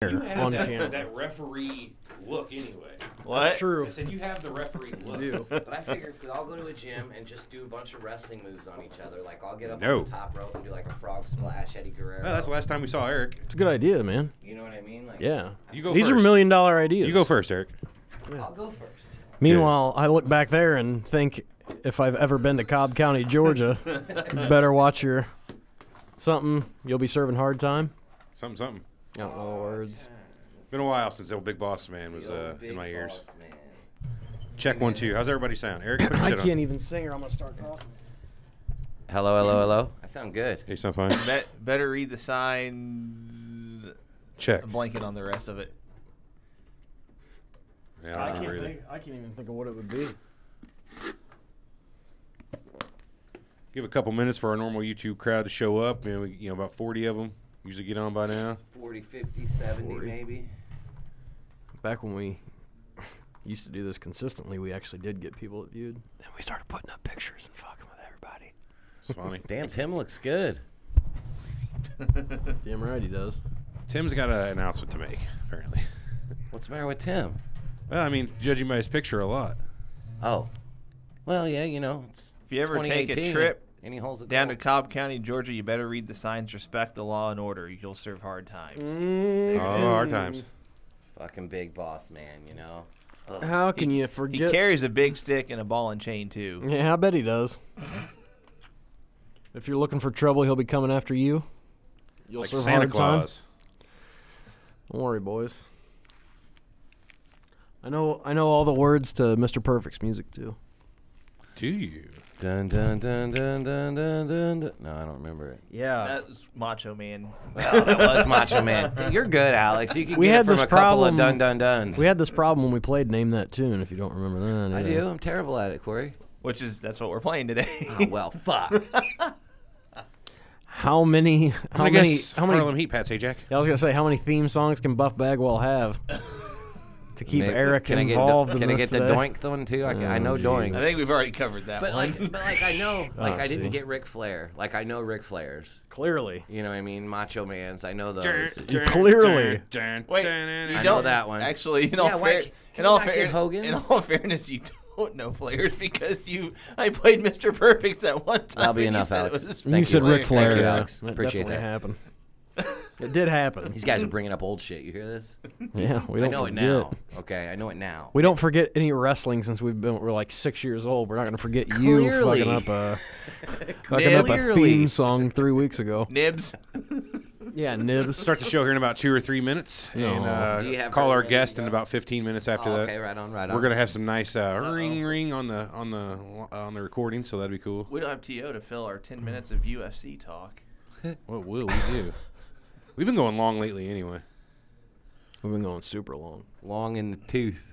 You on have camera. that referee look anyway. What? That's true. I said you have the referee look. You do. But I figured if we all go to a gym and just do a bunch of wrestling moves on each other, like I'll get up No. on the top rope and do like a frog splash, Eddie Guerrero. Well, that's the last time we saw Eric. It's a good idea, man. You know what I mean? Like, Yeah. You go These first. are $1 million ideas. You go first, Eric. I'll go first. Meanwhile, I look back there and think, if I've ever been to Cobb County, Georgia, you better watch your something. You'll be serving hard time. Something. I don't know the words. Been a while since the old Big Boss Man was The old in big my ears. boss man. Check 1 2. How's everybody sound? Eric, put your I shit can't on. even sing or I'm going to start coughing. Hello, hello, hello. I sound good. Hey, sound fine. Better read the signs. Check. I'm blanking on the rest of it. Yeah, I don't remember either. I can't even think of what it would be. Give a couple minutes for our normal YouTube crowd to show up. About 40 of them usually get on by now. 40, 50, 70 40. maybe. Back when we used to do this consistently, we actually did get people that viewed. Then we started putting up pictures and fucking with everybody. It's funny. Damn, Tim looks good. Damn right he does. Tim's got an announcement to make, apparently. What's the matter with Tim? Well, I mean, judging by his picture, a lot. Oh. Well, yeah, you know. It's If you ever take a 2018, trip and he holds it down to Cobb County, Georgia, you better read the signs, respect the law and order. You'll serve hard times. Oh, hard times. Fucking big boss man, you know. Ugh. How can you He forget? carries a big stick and a ball and chain, too. Yeah, I bet he does. If you're looking for trouble, he'll be coming after you. You'll Like serve Santa hard time. Claus. Don't worry, boys. I know all the words to Mr. Perfect's music too. Do you? Dun, dun, dun, dun, dun, dun, dun, dun. No, I don't remember it. Yeah. That was Macho Man. Well, that was Macho Man. You're good, Alex. You can We get had it from this a couple problem- of dun-dun-duns. We had this problem when we played Name That Tune, if you don't remember that. I yeah. do. I'm terrible at it, Corey. That's what we're playing today. Oh, well, fuck. How many Harlem Heat, Pat Sajak. Yeah, I was gonna say, how many theme songs can Buff Bagwell have to keep Maybe- Eric can involved I in get, Can I this get the today? doink one too? I know Oh, doink. I think we've already covered that But one. like I know, like Oh, I didn't see. get Ric Flair. Like I know Ric Flair's. Clearly. You know what I mean? Macho Man's. I know those. Clearly. Wait, I you know don't that one. Actually, in Yeah, all, why fair, can in, we all not fair, get Hogan's? in all fairness, you don't know Flair's because I played Mr. Perfect at one time. That'll be and you enough, said Alex. It was You said Ric Flair. Thank you, yeah. Alex. That Appreciate definitely that. happened. It did happen. These guys are bringing up old shit. You hear this? Yeah, we I don't know forget. it now. Okay, I know it now. We don't forget any wrestling since we're like 6 years old. We're not gonna forget you Clearly. fucking up a Clearly. theme song 3 weeks ago. Nibs. Yeah, Nibs. Start the show here in about 2 or 3 minutes, Do you and have call her our ready guest to in go? about 15 minutes after Oh, that. okay, right on. We're gonna have some nice ring on the recording, so that'd be cool. We don't have T.O. to fill our 10 minutes of UFC talk. What will we do? We've been going long lately, anyway. We've been going super long. Long in the tooth.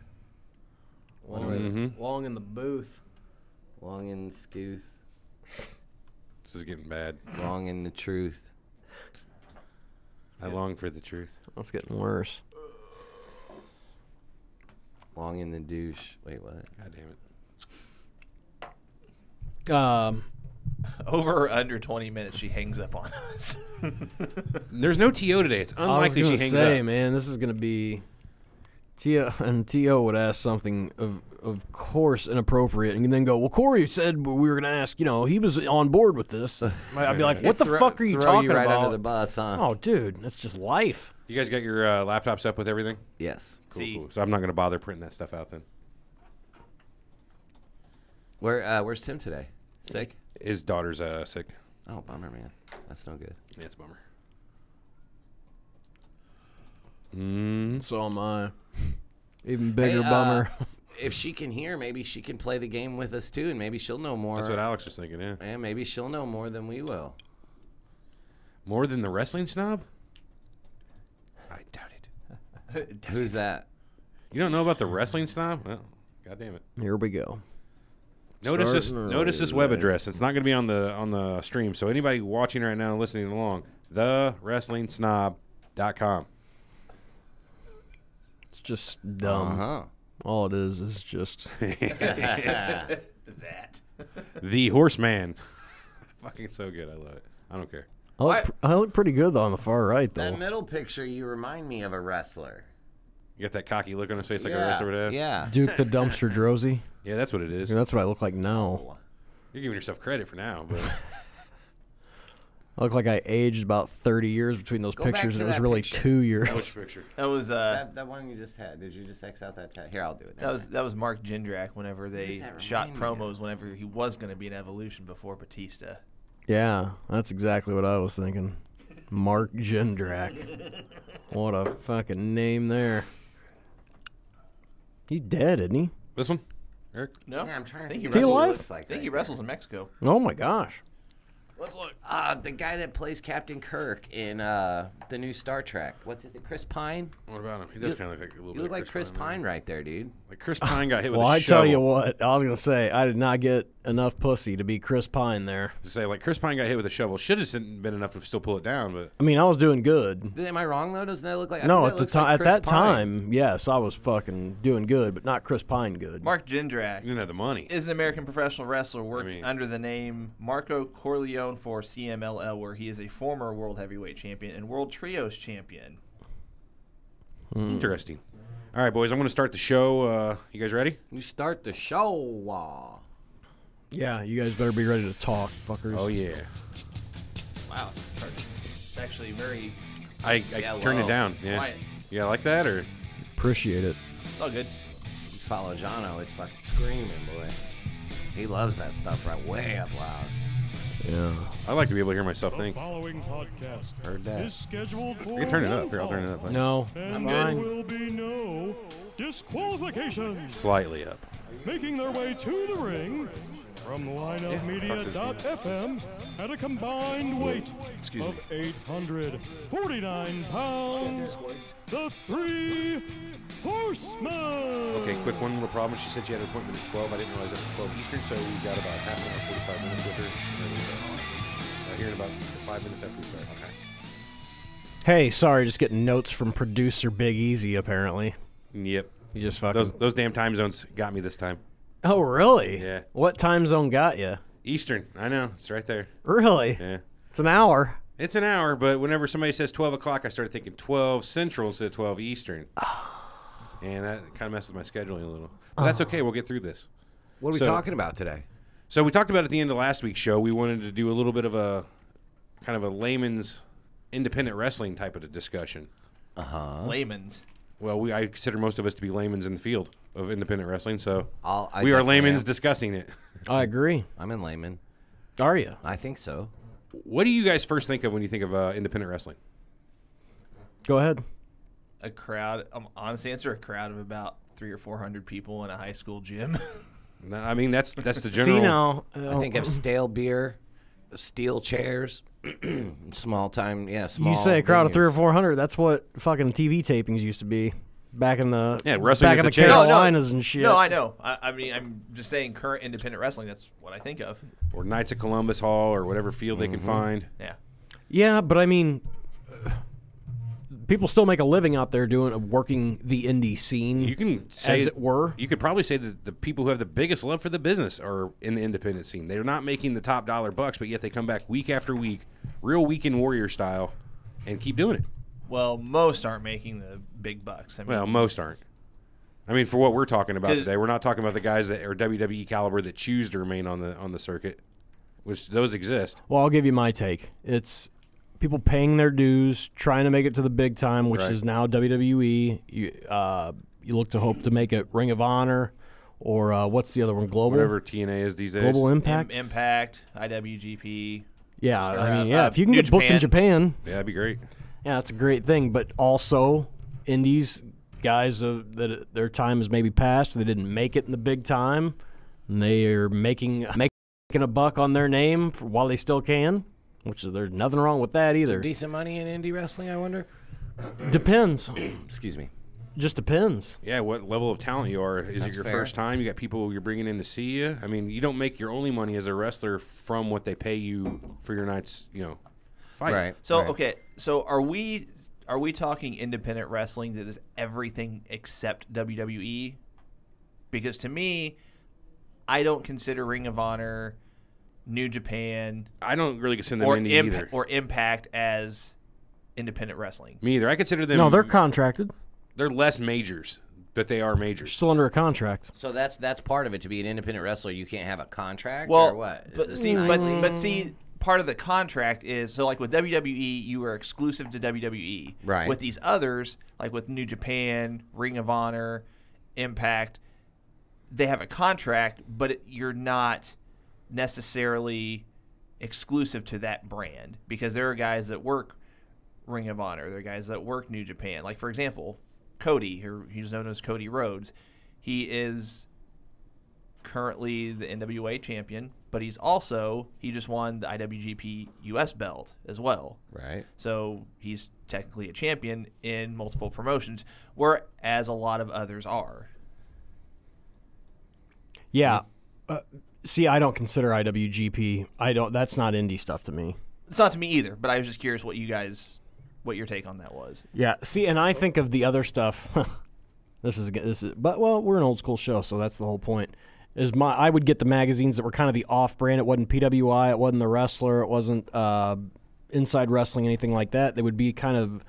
Long in the booth. Long in the scooth. This is getting bad. Long in the truth. I long for the truth. That's getting worse. Long in the douche. Wait, what? God damn it. Over or under 20 minutes, she hangs up on us. There's no TO today. It's unlikely I she was hangs gonna say, up. man, this is gonna be T.O. would ask something of course inappropriate, and then go, "Well, Corey said we were gonna ask. You know, he was on board with this." I'd be like, "What the fuck are you Throw talking you right about?" under the bus, huh? Oh, dude, that's just life. You guys got your laptops up with everything? Yes. Cool. So I'm not going to bother printing that stuff out then. Where's Tim today? Sick? His daughter's sick. Oh, bummer, man. That's no good. Yeah, it's a bummer. So am I. Even bigger Hey, bummer. If she can hear, maybe she can play the game with us too, and maybe she'll know more. That's what Alex was thinking, yeah. And maybe she'll know more than we will. More than the wrestling snob? I doubt it. Who's that? You don't know about the wrestling snob? Well, God damn it. Here we go. Notice Starting this web address. It's not going to be on the stream. So anybody watching right now and listening along, thewrestlingsnob.com. It's just dumb. All it is just That. The Horseman. Fucking so good. I love it. I don't care. I look pretty good though on the far right though. That middle picture, you remind me of a wrestler. You got that cocky look on his face like a wrestler would have? Yeah. Duke the Dumpster Drosy. Yeah, that's what it is. Yeah, that's what I look like now. You're giving yourself credit for now, but I look like I aged about 30 years between those Go back pictures, to and it was that really picture. 2 years. which picture? That was That one you just had. Did you just X out that tag? Here, I'll do it. that was Mark Jindrak whenever they that shot remind me promos whenever he was going to be an Evolution before Batista. Yeah, that's exactly what I was thinking. Mark Jindrak. What a fucking name there. He's dead, isn't he? This one? Eric? No, Yeah, I'm trying to think think he of what he wrestles. looks like I think right he wrestles in Mexico. Oh my gosh. Let's look. The guy that plays Captain Kirk in the new Star Trek. What's his name? Chris Pine? What about him? He does kind of look like a little bit You look of like Chris Pine right there, dude. Like Chris Pine got hit with Well, a I shovel. tell you what, I was going to say, I did not get enough pussy to be Chris Pine there. To say, like, Chris Pine got hit with a shovel. Should have been enough to still pull it down, but I mean, I was doing good. Am I wrong though? Doesn't that look like? I No, think at that the looks time, like at Chris that Pine. time, yes, I was fucking doing good, but not Chris Pine good. Mark Jindrak he didn't have the money. is an American professional wrestler working mean- under the name Marco Corleone for CMLL, where he is a former World Heavyweight Champion and World Trios Champion. Interesting. All right, boys, I'm going to start the show. You guys ready? You start the show. Yeah, you guys better be ready to talk, fuckers. Oh, yeah. Wow, it's actually very I turned it down. Yeah. quiet. Yeah, like that, or? Appreciate it. It's all good. You follow Jono, it's fucking screaming, boy. He loves that stuff right way up loud. Yeah. I like to be able to hear myself The think. following podcast Heard that. is scheduled for You can turn it up. one Here, I'll turn it up. fall, No, and fine. there will be no disqualifications. Slightly up. Making their way to the ring from lineupmedia.fm at a combined weight Excuse of 849 pounds, the Three Horsemen. Okay, quick one little problem. She said she had an appointment at 12. I didn't realize it was 12 Eastern, so we got about half an hour, 45 minutes with her. Here in about 5 minutes after we start. Okay. Hey, sorry, just getting notes from producer Big Easy, apparently. Yep. You just fucking... Those damn time zones got me this time. Oh, really? Yeah. What time zone got you? Eastern. I know. It's right there. Really? Yeah. It's an hour. It's an hour, but whenever somebody says 12 o'clock, I started thinking 12 Central instead of 12 Eastern. And that kind of messes with my scheduling a little. But that's okay. We'll get through this. What are we So- talking about today? So we talked about at the end of last week's show, we wanted to do a little bit of a kind of a layman's independent wrestling type of a discussion. Layman's. Well, I consider most of us to be layman's in the field of independent wrestling, so I we are definitely layman's am. discussing it. I agree. I'm in layman. Are you? I think so. What do you guys first think of when you think of independent wrestling? Go ahead. A crowd. Honest answer: a crowd of about 300 or 400 people in a high school gym. No, I mean, that's the general. See now, I think of stale beer, steel chairs, small time. Yeah, small. you say a crowd of 300 or venues. 400. That's what fucking TV tapings used to be back in the wrestling back at in the the chairs. Carolinas and shit. No, I know. I mean, I'm just saying current independent wrestling. That's what I think of. Or Knights of Columbus Hall or whatever field they can find. Yeah. Yeah, but I mean, people still make a living out there working the indie scene. You can say, as it were. You could probably say that the people who have the biggest love for the business are in the independent scene. They're not making the top dollar bucks, but yet they come back week after week, real weekend warrior style, and keep doing it. Well, most aren't making the big bucks. I mean, Well, most aren't. I mean, for what we're talking about 'Cause- today, we're not talking about the guys that are WWE caliber that choose to remain on the circuit, which those exist. Well, I'll give you my take. It's people paying their dues, trying to make it to the big time, which Right. is now WWE. You look to hope to make it Ring of Honor, or what's the other one? Global. Whatever TNA is these days. Global Impact. Impact, IWGP. Yeah, or, I mean, yeah. If you can New get booked in Japan, Yeah, that'd be great. yeah, that's a great thing. But also, indies guys that their time is maybe past. They didn't make it in the big time, and they are making a buck on their name while they still can. Which is, there's nothing wrong with that either. Decent money in indie wrestling, I wonder. Depends. Excuse me. Just depends. Yeah, what level of talent you are. Is it That's your fair. first time? You got people you're bringing in to see you. I mean, you don't make your only money as a wrestler from what they pay you for your night's, fight. Right. So right. okay, so are we talking independent wrestling that is everything except WWE? Because to me, I don't consider Ring of Honor New Japan, I don't really consider them indie either. or Impact as independent wrestling. Me either. I consider them. No, they're contracted. They're less majors, but they are majors. Still under a contract. So that's part of it. To be an independent wrestler, you can't have a contract Well, or what? but see, part of the contract is, so like with WWE, you are exclusive to WWE. Right. With these others, like with New Japan, Ring of Honor, Impact, they have a contract, but you're not necessarily exclusive to that brand, because there are guys that work Ring of Honor, there are guys that work New Japan. Like, for example, Cody, he's known as Cody Rhodes. He is currently the NWA champion, but he just won the IWGP US belt as well. Right. So he's technically a champion in multiple promotions, whereas a lot of others are. Yeah. See, I don't consider IWGP. That's not indie stuff to me. It's not to me either, but I was just curious what your take on that was. Yeah. See, and I think of the other stuff. But we're an old school show, so that's the whole point. I would get the magazines that were kind of the off-brand. It wasn't PWI. It wasn't The Wrestler. It wasn't Inside Wrestling, anything like that. They would be kind of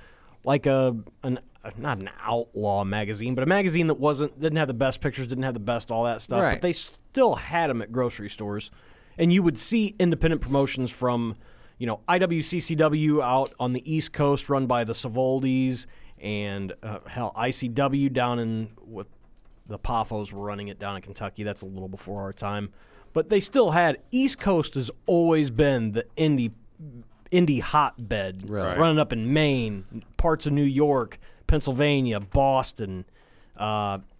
like not an outlaw magazine, but a magazine that didn't have the best pictures, didn't have the best all that stuff. Right. But they still had them at grocery stores, and you would see independent promotions from, IWCCW out on the East Coast, run by the Savoldis, and ICW down in what the Poffos were running it down in Kentucky. That's a little before our time, but they still had. East Coast has always been the indie hotbed, Right. Running up in Maine, parts of New York, Pennsylvania, Boston,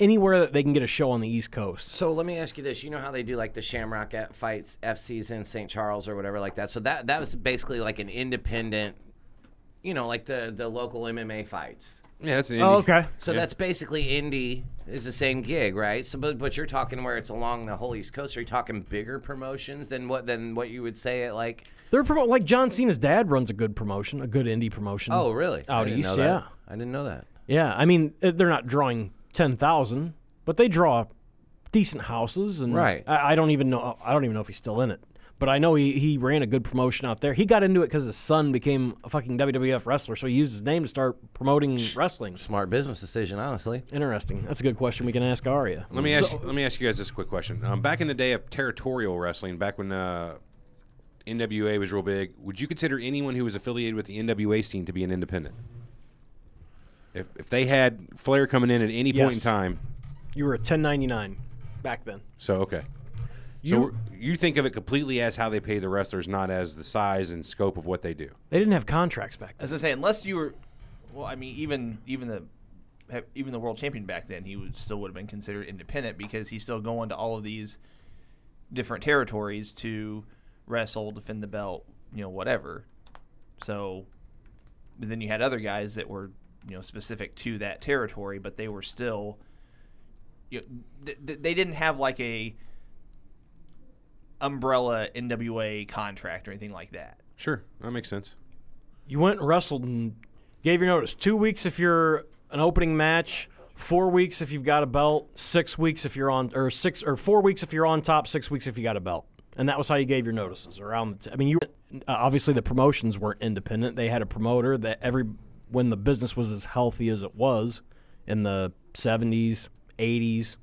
anywhere that they can get a show on the East Coast. So let me ask you this: you know how they do like the Shamrock fights, FCs in St. Charles or whatever like that. So that was basically like an independent, like the local MMA fights. Yeah, that's an indie. Oh, okay. So that's basically indie is the same gig, right? So, but you're talking where it's along the whole East Coast. Are you talking bigger promotions than what you would say at like? They're like John Cena's dad runs a good promotion, a good indie promotion. Oh, really? Out I didn't east, know that. yeah. I didn't know that. Yeah, I mean they're not drawing 10,000, but they draw decent houses, and Right. I don't even know if he's still in it. But I know he ran a good promotion out there. He got into it because his son became a fucking WWF wrestler, so he used his name to start promoting wrestling. Smart business decision, honestly. Interesting. That's a good question we can ask Aria. Let me ask you guys this quick question. Back in the day of territorial wrestling, back when NWA was real big, would you consider anyone who was affiliated with the NWA scene to be an independent? If they had Flair coming in at any point in time. You were a 1099 back then. So, okay. So you think of it completely as how they pay the wrestlers, not as the size and scope of what they do. They didn't have contracts back then. As I say, unless you were, well, I mean, even the world champion back then, he still would have been considered independent, because he's still going to all of these different territories to wrestle, defend the belt, whatever. So, but then you had other guys that were, specific to that territory, but they were still, they didn't have like a umbrella NWA contract or anything like that. Sure, that makes sense. You went and wrestled and gave your notice. 2 weeks if you're an opening match, 4 weeks if you've got a belt, 6 weeks if you're on, or 4 weeks if you're on top, 6 weeks if you got a belt. And that was how you gave your notices around. Obviously the promotions weren't independent. They had a promoter that when the business was as healthy as it was in the 70s, 80s,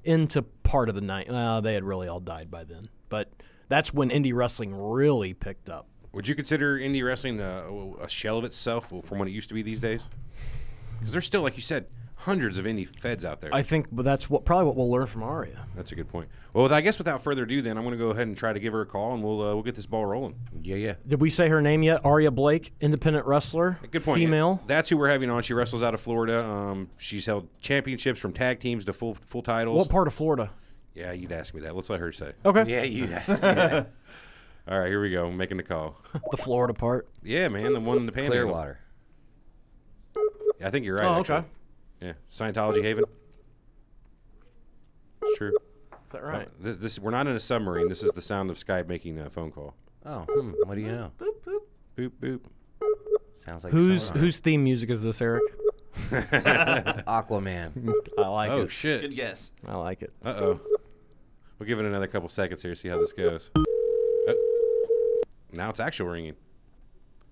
into part of the 90s. They had really all died by then. But that's when indie wrestling really picked up. Would you consider indie wrestling a shell of itself from what it used to be these days? Because there's still, like you said, hundreds of indie feds out there. I think that's probably what we'll learn from Aria. That's a good point. Well, I guess without further ado, then I'm going to go ahead and try to give her a call, and we'll get this ball rolling. Yeah. Did we say her name yet? Aria Blake, independent wrestler, Good point. female. That's who we're having on. She wrestles out of Florida. She's held championships from tag teams to full titles. What part of Florida? Yeah, you'd ask me that. Let's let her say. Okay. Yeah, you'd ask me that. All right, here we go. I'm making the call. The Florida part. Yeah, man, the one in the Panhandle. Clearwater. Yeah, I think you're right. Oh, actually. okay. Yeah, Scientology Haven. Sure. Is that right? We're not in a submarine. This is the sound of Skype making a phone call. Oh, what do you know? Boop, boop. Boop boop. Sounds like Whose theme music is this, Eric? Aquaman. I like Oh it. shit. Good guess. I like it. Uh-oh. We'll give it another couple seconds here, see how this goes. Now it's actual ringing.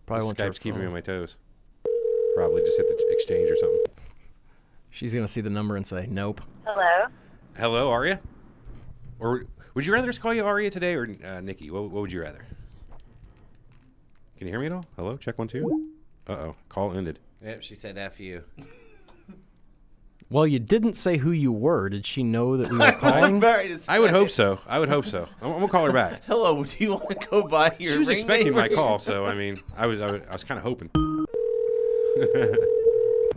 Probably went to her Skype's keeping me phone. on my toes. Probably just hit the exchange or something. She's going to see the number and say, nope. Hello. Hello, Aria? Or would you rather us call you Aria today or Nikki? What would you rather? Can you hear me at all? Hello? Check 1 2. Uh-oh. Call ended. Yep, she said F you. Well, you didn't say who you were. Did she know that we were calling? I would hope so. I'm going to call her back. Hello, do you want to go by your She was ring expecting name? my call, so, I mean, I was kind of hoping.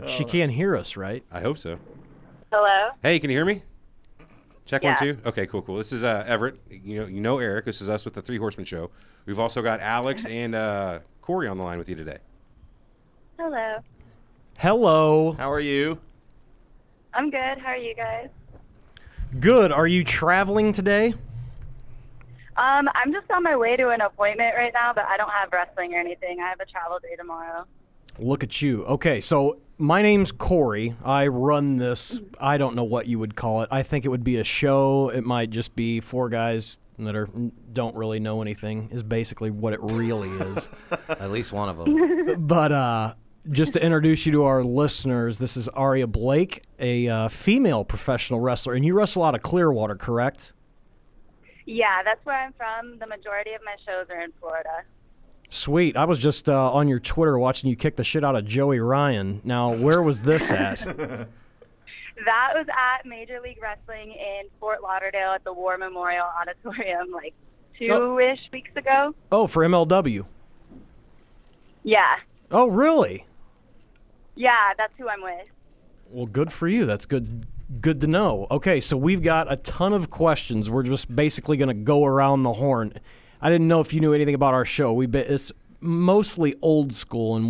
She can't hear us, right? I hope so. Hello. Hey, can you hear me? Check Yeah. 1 2. Okay, cool. This is Everett. You know Eric. This is us with the Three Horsemen Show. We've also got Alex and Corey on the line with you today. Hello. Hello. How are you? I'm good. How are you guys? Good. Are you traveling today? I'm just on my way to an appointment right now, but I don't have wrestling or anything. I have a travel day tomorrow. Look at you. Okay, so my name's Corey. I run this. I don't know what you would call it. I think it would be a show. It might just be 4 guys that don't really know anything is basically what it really is. At least one of them. But just to introduce you to our listeners, this is Aria Blake, a female professional wrestler, and you wrestle out of Clearwater, correct? Yeah, that's where I'm from. The majority of my shows are in Florida. Sweet. I was just on your Twitter watching you kick the shit out of Joey Ryan. Now, where was this at? That was at Major League Wrestling in Fort Lauderdale at the War Memorial Auditorium like 2-ish weeks ago. Oh, for MLW. Yeah. Oh, really? Yeah, that's who I'm with. Well, good for you. That's good to know. Okay, so we've got a ton of questions. We're just basically going to go around the horn. I didn't know if you knew anything about our show. It's mostly old school, and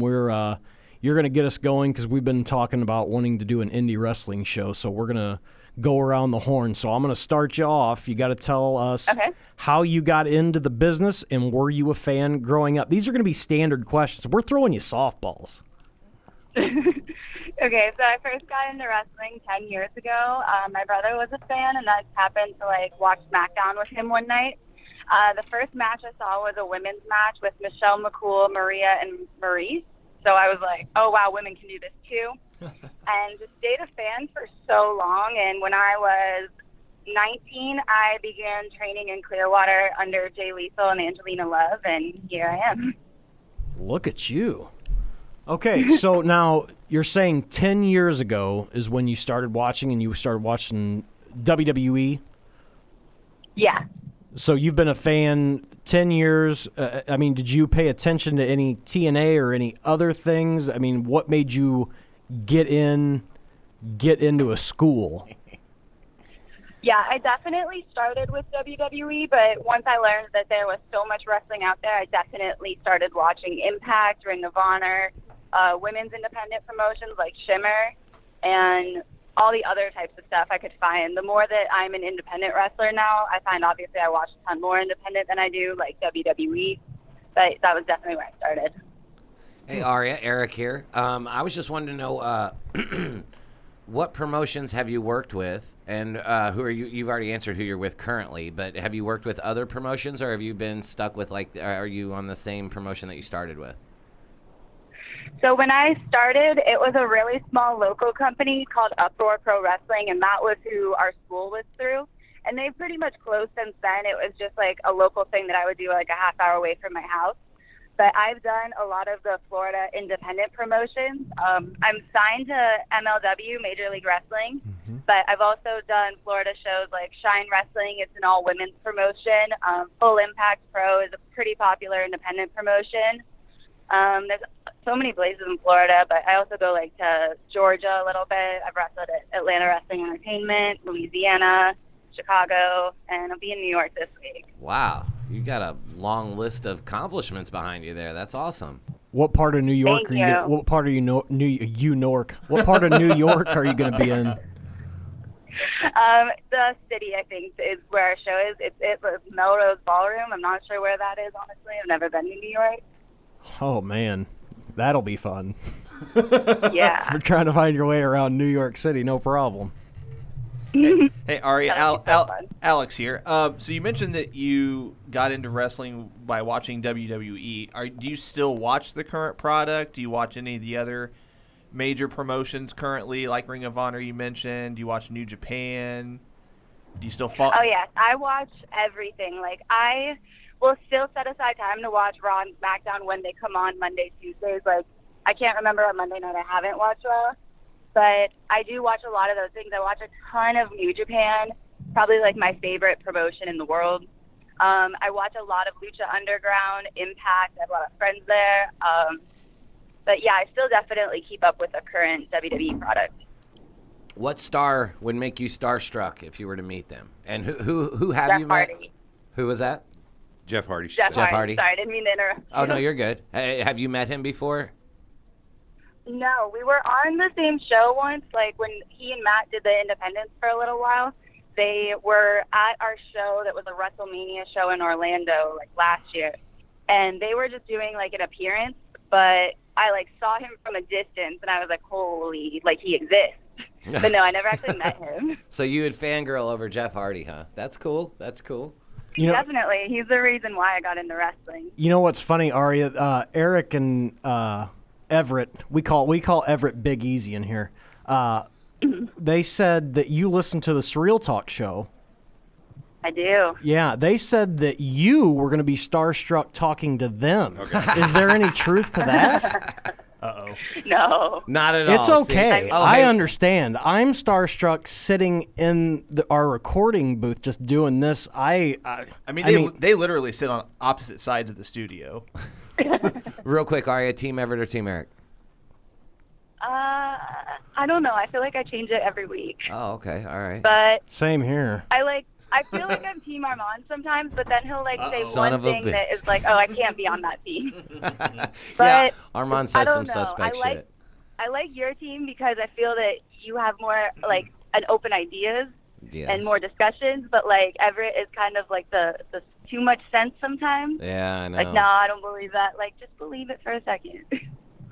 you're going to get us going because we've been talking about wanting to do an indie wrestling show, so we're going to go around the horn. So I'm going to start you off. You got to tell us how you got into the business and were you a fan growing up. These are going to be standard questions. We're throwing you softballs. Okay, so I first got into wrestling 10 years ago. My brother was a fan, and I happened to watch SmackDown with him one night. The first match I saw was a women's match with Michelle McCool, Maria, and Maurice. So I was like, oh, wow, women can do this too. And just stayed a fan for so long. And when I was 19, I began training in Clearwater under Jay Lethal and Angelina Love, and here I am. Look at you. Okay, so now you're saying 10 years ago is when you started watching, and you started watching WWE? Yeah. So you've been a fan 10 years. I mean, did you pay attention to any TNA or any other things? I mean, what made you get into a school? Yeah, I definitely started with WWE, but once I learned that there was so much wrestling out there, I definitely started watching Impact, Ring of Honor, women's independent promotions like Shimmer, and all the other types of stuff I could find. The more that I'm an independent wrestler now, I find obviously I watch a ton more independent than I do like WWE, but that was definitely where I started. Hey, Aria, Eric here. I was just wanting to know what promotions have you worked with, and who are you? You've already answered who you're with currently, but have you worked with other promotions, or have you been stuck with are you on the same promotion that you started with? So when I started, it was a really small local company called Uproar Pro Wrestling, and that was who our school was through. And they've pretty much closed since then. It was just like a local thing that I would do like a half hour away from my house. But I've done a lot of the Florida independent promotions. I'm signed to MLW, Major League Wrestling, but I've also done Florida shows like Shine Wrestling. It's an all-women's promotion. Full Impact Pro is a pretty popular independent promotion. There's so many places in Florida, but I also go to Georgia a little bit. I've wrestled at Atlanta Wrestling Entertainment, Louisiana, Chicago, and I'll be in New York this week. Wow, you got a long list of accomplishments behind you there. That's awesome. What part of New York Thank you. What part of What part of New York are you going to be in? The city, I think, is where our show is. It's Melrose Ballroom. I'm not sure where that is, honestly. I've never been to New York. Oh, man. That'll be fun. Yeah. If you're trying to find your way around New York City, no problem. Hey, Aria, That'd be so fun. Alex here. So you mentioned that you got into wrestling by watching WWE. Do you still watch the current product? Do you watch any of the other major promotions currently, like Ring of Honor you mentioned? Do you watch New Japan? Do you still follow? Oh, yes. I watch everything. Like, I will still set aside time to watch Raw and SmackDown when they come on Monday, Tuesdays. Like, I can't remember a Monday night I haven't watched Raw. But I do watch a lot of those things. I watch a ton of New Japan, probably like my favorite promotion in the world. I watch a lot of Lucha Underground, Impact. I have a lot of friends there. But yeah, I still definitely keep up with the current WWE product. What star would make you starstruck if you were to meet them? And who have Jeff you met? Hardy. Who was that? Jeff Hardy. Jeff Hardy. Sorry, I didn't mean to interrupt. Oh, no, you're good. Hey, have you met him before? No, we were on the same show once, like when he and Matt did the Independence for a little while. They were at our show that was a WrestleMania show in Orlando, like last year. And they were just doing like an appearance, but I like saw him from a distance and I was like, holy, like he exists. But no, I never actually met him. So you would fangirl over Jeff Hardy, huh? That's cool. That's cool. You know, Definitely. He's the reason why I got into wrestling. you know what's funny, Aria? Eric and Everett, we call Everett Big Easy in here. They said that you listen to the Surreal Talk show. I do. Yeah, they said that you were going to be starstruck talking to them. Okay. Is there any truth to that? Uh-oh. No. Not at all. It's okay. See? I hey. understand. I'm starstruck sitting in our recording booth just doing this. I mean, They literally sit on opposite sides of the studio. Real quick, Aria, Team Everett or Team Eric? I don't know. I feel like I change it every week. Oh, okay. All right. But same here. I feel like I'm Team Armand sometimes, but then he'll like say Son one of a thing bitch. that is like, oh, I can't be on that team. Yeah, But Armand I says don't some know. suspect shit. I like your team because I feel that you have more like an open ideas Yes. and more discussions, but like Everett is kind of like the too much sense sometimes. Yeah, I know. Like, no, I don't believe that. Like, just believe it for a second.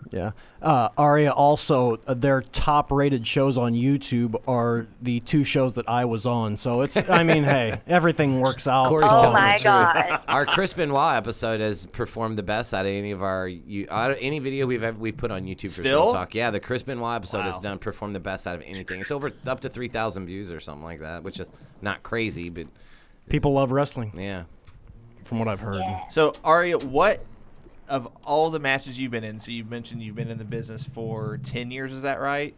Yeah. Aria, also, their top-rated shows on YouTube are the two shows that I was on. So it's, I mean, hey, everything works out. Corey's Oh telling my the truth. God. Our Chris Benoit episode has performed the best out of any of our any video we've put on YouTube for Still? Show Talk. Yeah, the Chris Benoit episode has Wow. performed the best out of anything. It's up to 3,000 views or something like that, which is not crazy, but People love wrestling, yeah. from what I've heard. So, Aria, what of all the matches you've been in, so you've mentioned you've been in the business for 10 years, is that right?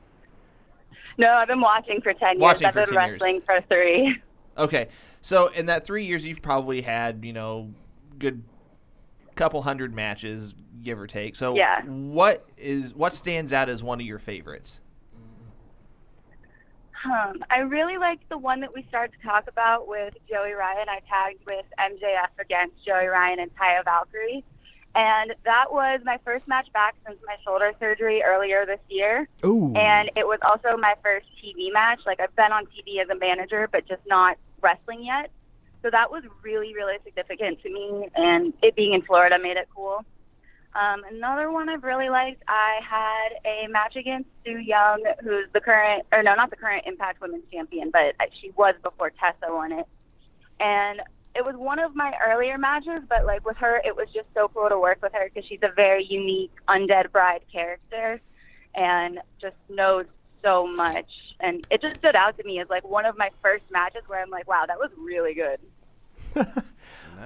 No, I've been watching for 10 years. Watching I've for been 10 years. wrestling for 3. Okay. So, in that 3 years, you've probably had, good couple hundred matches, give or take. So, Yeah. what stands out as one of your favorites? I really liked the one that we started to talk about with Joey Ryan. I tagged with MJF against Joey Ryan and Taya Valkyrie. And that was my first match back since my shoulder surgery earlier this year. Ooh. And it was also my first TV match. Like, I've been on TV as a manager, but just not wrestling yet. So that was really, really significant to me. And it being in Florida made it cool. Another one I've really liked, I had a match against Sue Young, who's not the current Impact Women's Champion, but she was before Tessa won it. And it was one of my earlier matches, but like with her, it was just so cool to work with her because she's a very unique Undead Bride character and just knows so much. And it just stood out to me as like one of my first matches where I'm like, wow, that was really good.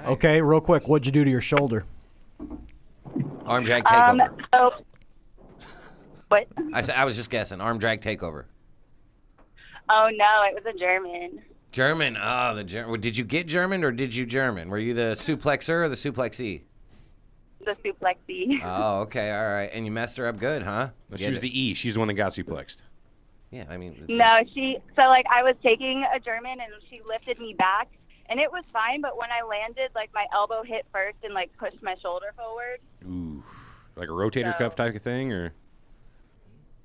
Okay, real quick, what'd you do to your shoulder? Arm drag takeover. What? I was just guessing. Arm drag takeover. Oh, no, it was a German. German. Oh, the German. Did you get German or did you German? Were you the suplexer or the suplexee? The suplexy. Oh, okay. All right. And you messed her up good, huh? She was the E. She's the one that got suplexed. Yeah, I mean. No, I was taking a German and she lifted me back and it was fine, but when I landed, like my elbow hit first and like pushed my shoulder forward. Ooh. Like a rotator cuff type of thing, or?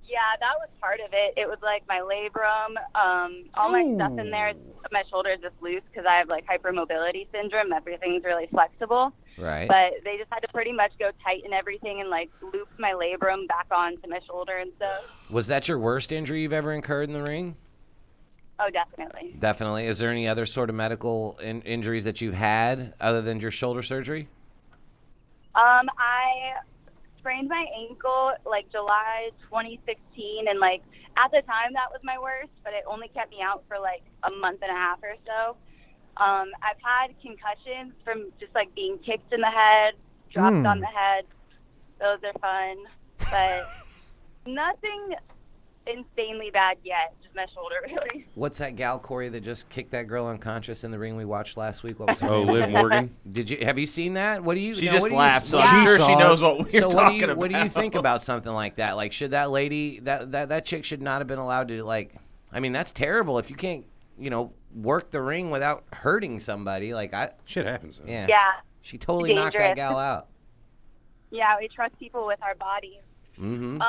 Yeah, that was part of it. It was like my labrum, all my stuff in there. My shoulder is just loose because I have like hypermobility syndrome. Everything's really flexible. Right. But they just had to pretty much go tighten everything and like loop my labrum back onto my shoulder and stuff. Was that your worst injury you've ever incurred in the ring? Oh, definitely. Definitely. Is there any other sort of medical injuries that you've had other than your shoulder surgery? I sprained my ankle like July 2016, and like at the time that was my worst, but it only kept me out for like a month and a half or so. I've had concussions from just like being kicked in the head, dropped on the head. Those are fun, but nothing insanely bad yet. Just my shoulder, really. What's that gal, Corey, that just kicked that girl unconscious in the ring we watched last week? What was her Oh, name? Liv Morgan. Have you seen that? What do you? She now, just what do you- laughed, so what do I'm you- sure she saw knows what we're So talking about. what do you think about something like that? Like, should that lady, that chick should not have been allowed to, like, I mean, that's terrible if you can't, work the ring without hurting somebody. Like, Shit happens. Though. Yeah. She totally knocked that Dangerous. gal out. Yeah, we trust people with our bodies. Mm-hmm.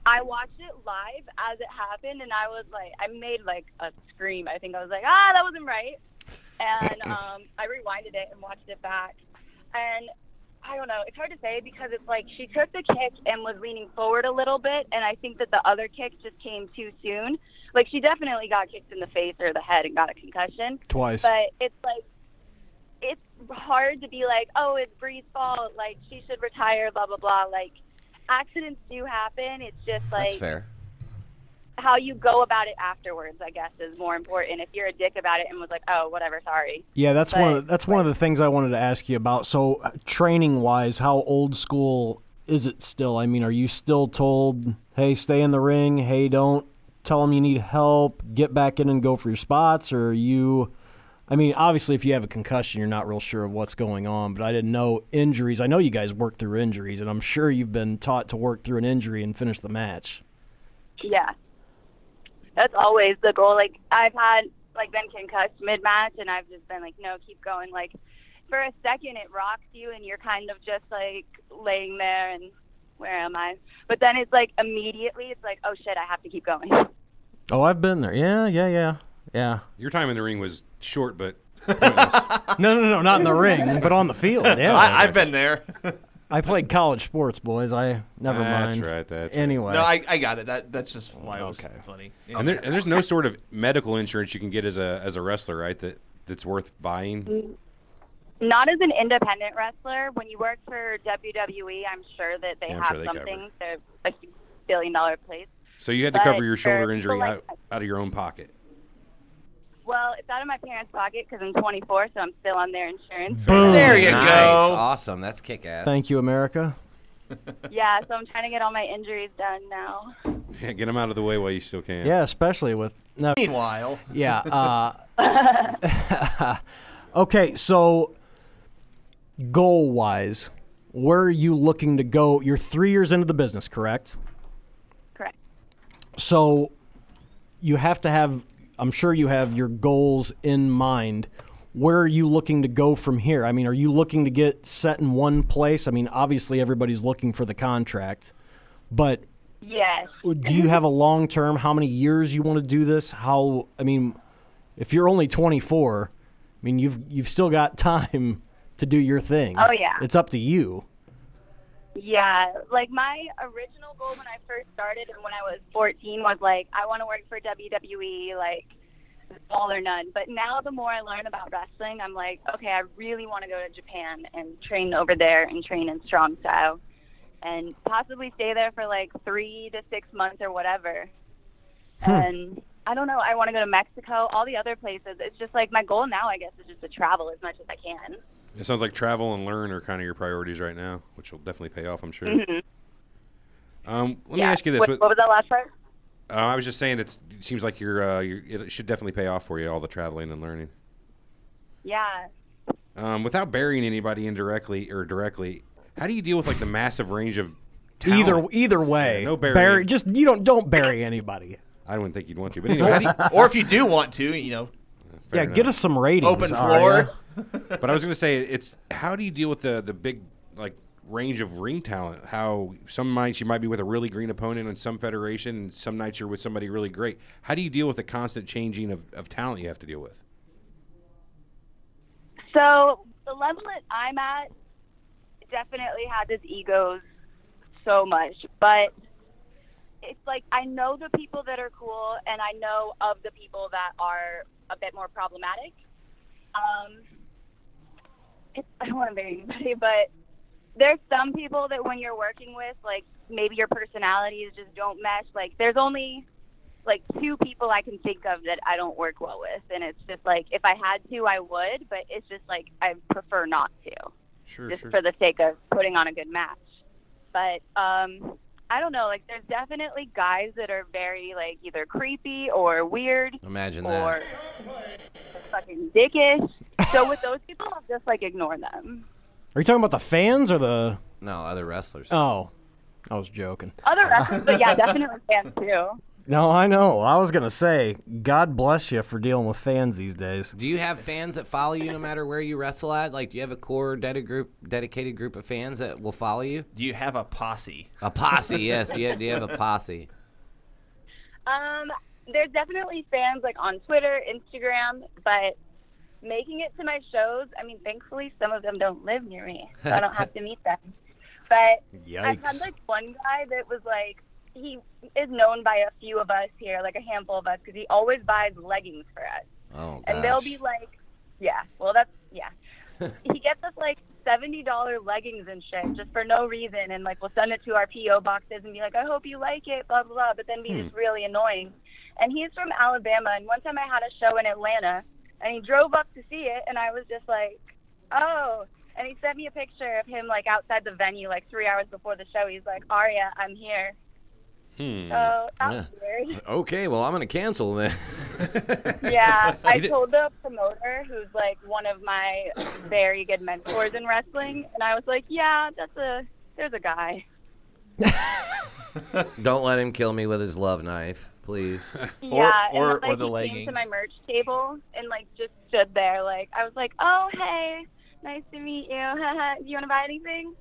I watched it live as it happened, and I was like, I made like a scream. I think I was like, that wasn't right. And I rewinded it and watched it back. And I don't know, it's hard to say because it's like she took the kick and was leaning forward a little bit, and I think that the other kick just came too soon. Like, she definitely got kicked in the face or the head and got a concussion. Twice. But it's like, it's hard to be like, oh, it's Bree's fault. Like, she should retire, blah, blah, blah. Like, accidents do happen. It's just like That's fair. how you go about it afterwards, I guess, is more important. If you're a dick about it and was like, oh, whatever, sorry. Yeah, that's But, one of the things I wanted to ask you about. So, training wise, how old school is it still? I mean, are you still told, hey, stay in the ring, hey, don't tell them you need help, get back in and go for your spots, or are you? I mean, obviously, if you have a concussion, you're not real sure of what's going on, but I didn't know injuries. I know you guys work through injuries, and I'm sure you've been taught to work through an injury and finish the match. Yeah. That's always the goal. Like, I've had, like, been concussed mid-match, and I've just been like, no, keep going. Like, for a second, it rocks you, and you're kind of just, like, laying there, and where am I? But then it's, like, immediately, it's like, oh, shit, I have to keep going. Oh, I've been there. Yeah. Your time in the ring was short, but pointless. No, not in the ring, but on the field. Yeah, I've been there. I played college sports, boys. Never mind. That's right. Anyway. No, I got it. That's just why it was Okay. funny. And there's no sort of medical insurance you can get as a wrestler, right? That's worth buying. Not as an independent wrestler. When you work for WWE, I'm sure that they Yeah, I'm have sure they something. They're a billion-dollar place. So you had to But cover your for shoulder people injury like- out of your own pocket. Well, it's out of my parents' pocket because I'm 24, so I'm still on their insurance. Boom. There you Nice. go. Awesome. That's kick-ass. Thank you, America. Yeah, so I'm trying to get all my injuries done now. Yeah, get them out of the way while you still can. Yeah, especially with no. Meanwhile, Yeah. Okay, so goal-wise, where are you looking to go? You're 3 years into the business, correct? Correct. So you have to have, I'm sure you have your goals in mind. Where are you looking to go from here? I mean, are you looking to get set in one place? I mean, obviously everybody's looking for the contract, but Yes. do you have a long term? How many years you want to do this? If you're only 24, I mean, you've still got time to do your thing. Oh, yeah. It's up to you. Yeah, like my original goal when I first started and when I was 14 was like, I want to work for WWE, like all or none. But now the more I learn about wrestling, I'm like, okay, I really want to go to Japan and train over there and train in strong style and possibly stay there for like 3 to 6 months or whatever. And I don't know, I want to go to Mexico, all the other places. It's just like my goal now, I guess, is just to travel as much as I can. It sounds like travel and learn are kind of your priorities right now, which will definitely pay off, I'm sure. Let me ask you this. What was that last part? I was just saying it seems like it should definitely pay off for you, all the traveling and learning. Yeah. Without burying anybody indirectly or directly, how do you deal with like the massive range of talent? Either way, Yeah, no burying. Don't bury anybody. I wouldn't think you'd want to, but anyway, how do you, or if you do want to, fair Yeah, enough. get us some ratings. open Aria. floor. But I was going to say, it's how do you deal with the big like range of ring talent? How some nights you might be with a really green opponent in some federation, and some nights you're with somebody really great. How do you deal with the constant changing of talent you have to deal with? So the level that I'm at definitely has its egos so much, but it's like I know the people that are cool, and I know of the people that are a bit more problematic. I don't want to marry anybody, but there's some people that when you're working with, like, maybe your personalities just don't mesh. Like, there's only, like, 2 people I can think of that I don't work well with, and it's just, like, if I had to, I would, but it's just, like, I prefer not to. Sure, just sure. for the sake of putting on a good match. But, I don't know, like, there's definitely guys that are very, like, either creepy or weird. Imagine or that. fucking dickish. So with those people, I'll just, like, ignore them. Are you talking about the fans or the? No, other wrestlers. Oh, I was joking. Other wrestlers, but yeah, definitely fans too. No, I know. I was gonna say, God bless you for dealing with fans these days. Do you have fans that follow you no matter where you wrestle at? Like, do you have a core dedicated group of fans that will follow you? Do you have a posse? A posse, yes. Do you have a posse? There's definitely fans, like, on Twitter, Instagram, but making it to my shows, I mean, thankfully, some of them don't live near me, so I don't have to meet them. But I've had, like, one guy that was, like, he is known by a few of us here, like a handful of us, because he always buys leggings for us. Oh, gosh. And they'll be like, yeah, well, that's, yeah. He gets us, like, $70 leggings and shit just for no reason, and, like, we'll send it to our P.O. boxes and be like, I hope you like it, blah, blah, blah, but then be just really annoying. And he's from Alabama, and one time I had a show in Atlanta, and he drove up to see it, and I was just like, oh. And he sent me a picture of him, like, outside the venue, like, 3 hours before the show. He's like, Aria, I'm here. So that was weird. Okay, well, I'm going to cancel then. Yeah, I told the promoter, who's, like, one of my very good mentors in wrestling, and I was like, yeah, there's a guy. Don't let him kill me with his love knife, please. Yeah, or and, like, the he leggings. came to my merch table and, like, just stood there. Like, I was like, oh, hey, nice to meet you. Do you want to buy anything?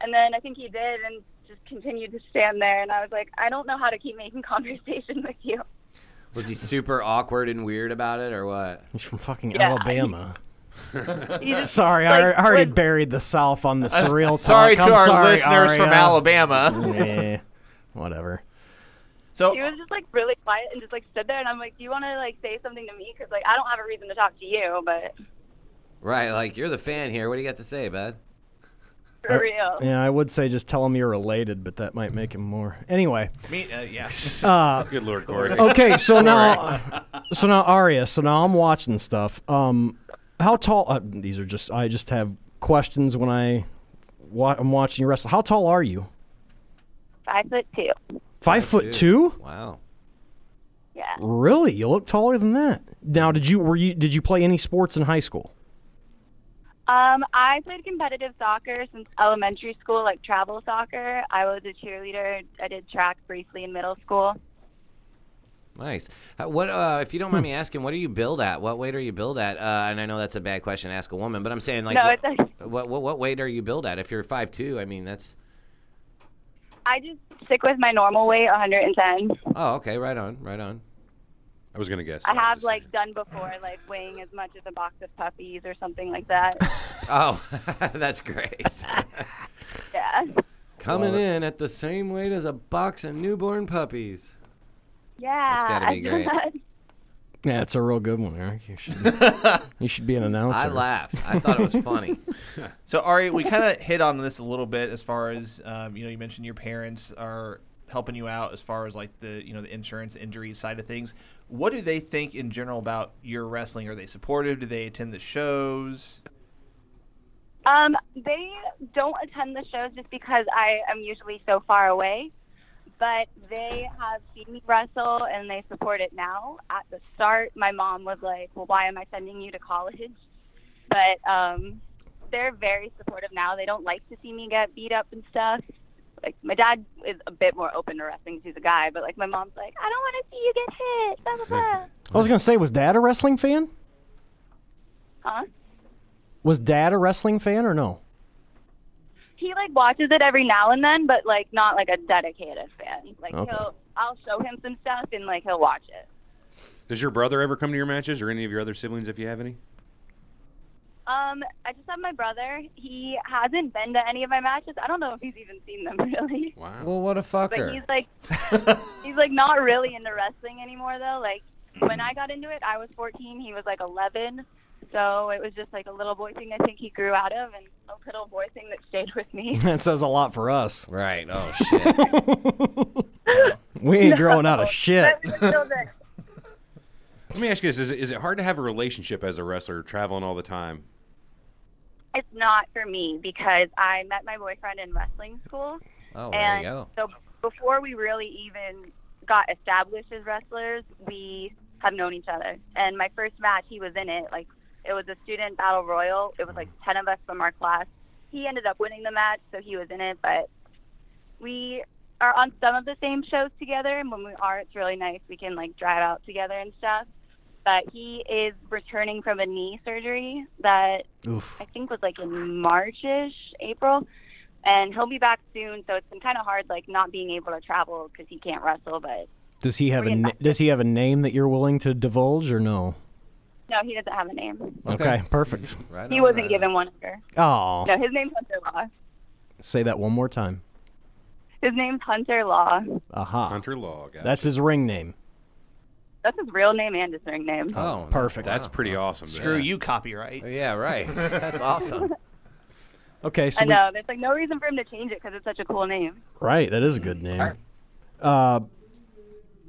And then I think he did, and just continued to stand there. And I was like, I don't know how to keep making conversation with you. Was he super awkward and weird about it, or what? He's from fucking Yeah. Alabama. He just, Sorry, like, I already would- buried the South on the surreal talk. Sorry to I'm our sorry, listeners from Aria. Alabama. Yeah, whatever. So He was just, like, really quiet and just, like, stood there. And I'm like, do you want to, like, say something to me? Because, like, I don't have a reason to talk to you, but Right, like, you're the fan here. What do you got to say, bud? for real. Yeah, I would say just tell him you're related, but that might make him more. Anyway, yeah. Good Lord, Corey. okay, so now, Aria. So now I'm watching stuff. How tall? I just have questions when I'm watching you wrestle. How tall are you? 5'2". 5'2"? Wow. Yeah. Really? You look taller than that. Now, did you play any sports in high school? I played competitive soccer since elementary school, like travel soccer. I was a cheerleader. I did track briefly in middle school. Nice. What, if you don't mind me asking, what are you billed at? What weight are you billed at? And I know that's a bad question to ask a woman, but I'm saying, like, No, what weight are you billed at? If you're 5'2", I mean, that's... I just stick with my normal weight, 110. Oh, okay, right on, right on. I was going to guess. I have, just like, saying. done before, like, weighing as much as a box of puppies or something like that. Oh, that's great. Yeah. Coming in at the same weight as a box of newborn puppies. Yeah. That's gotta be I've done great. that. Yeah, it's a real good one, Eric. You should be an announcer. I laughed. I thought it was funny. So, Ari, we kind of hit on this a little bit as far as, you mentioned your parents are helping you out as far as, like, the insurance injury side of things. What do they think in general about your wrestling? Are they supportive? Do they attend the shows? They don't attend the shows just because I am usually so far away. But they have seen me wrestle, and they support it now. At the start, my mom was like, well, why am I sending you to college? But they're very supportive now. They don't like to see me get beat up and stuff. Like, my dad is a bit more open to wrestling because he's a guy, but, like, my mom's like, I don't want to see you get hit, blah, blah, blah. I was gonna say, was Dad a wrestling fan? Huh? Was Dad a wrestling fan or no? He, like, watches it every now and then, but, like, not, like, a dedicated fan. Like, Okay. I'll show him some stuff, and, like, he'll watch it. Does your brother ever come to your matches, or any of your other siblings, if you have any? I just have my brother. He hasn't been to any of my matches. I don't know if he's even seen them really. Wow. Well, what a But fucker. he's like not really into wrestling anymore though. Like when I got into it, I was 14. He was like 11. So it was just like a little boy thing I think he grew out of, and a little boy thing that stayed with me. That says a lot for us. Right. Oh, shit. We ain't growing out of shit. But we're still there. Let me ask you this: is it hard to have a relationship as a wrestler, traveling all the time? It's not for me because I met my boyfriend in wrestling school. Oh, there you And go. so before we really even got established as wrestlers, we have known each other. And my first match, he was in it. Like, it was a student battle royal. It was like 10 of us from our class. He ended up winning the match, so he was in it. But we are on some of the same shows together. And when we are, it's really nice. We can, like, drive out together and stuff. But he is returning from a knee surgery that Oof. I think was like in March-ish, April. And he'll be back soon, so it's been kind of hard, like, not being able to travel because he can't wrestle. But Does he have We're getting back does he have a name that you're willing to divulge or no? no, he doesn't have a name. Okay, perfect. Right He on, wasn't right given one either. Oh, No, his name's Hunter Law. say that one more time. His name's Hunter Law. Aha. Hunter Law. Gotcha. That's his ring name. That's his real name and his ring name. Oh, Perfect. That's pretty awesome. Screw man. you, copyright. no. Yeah, right. That's awesome. Okay, so I know. There's like no reason for him to change it because it's such a cool name. right, that is a good name.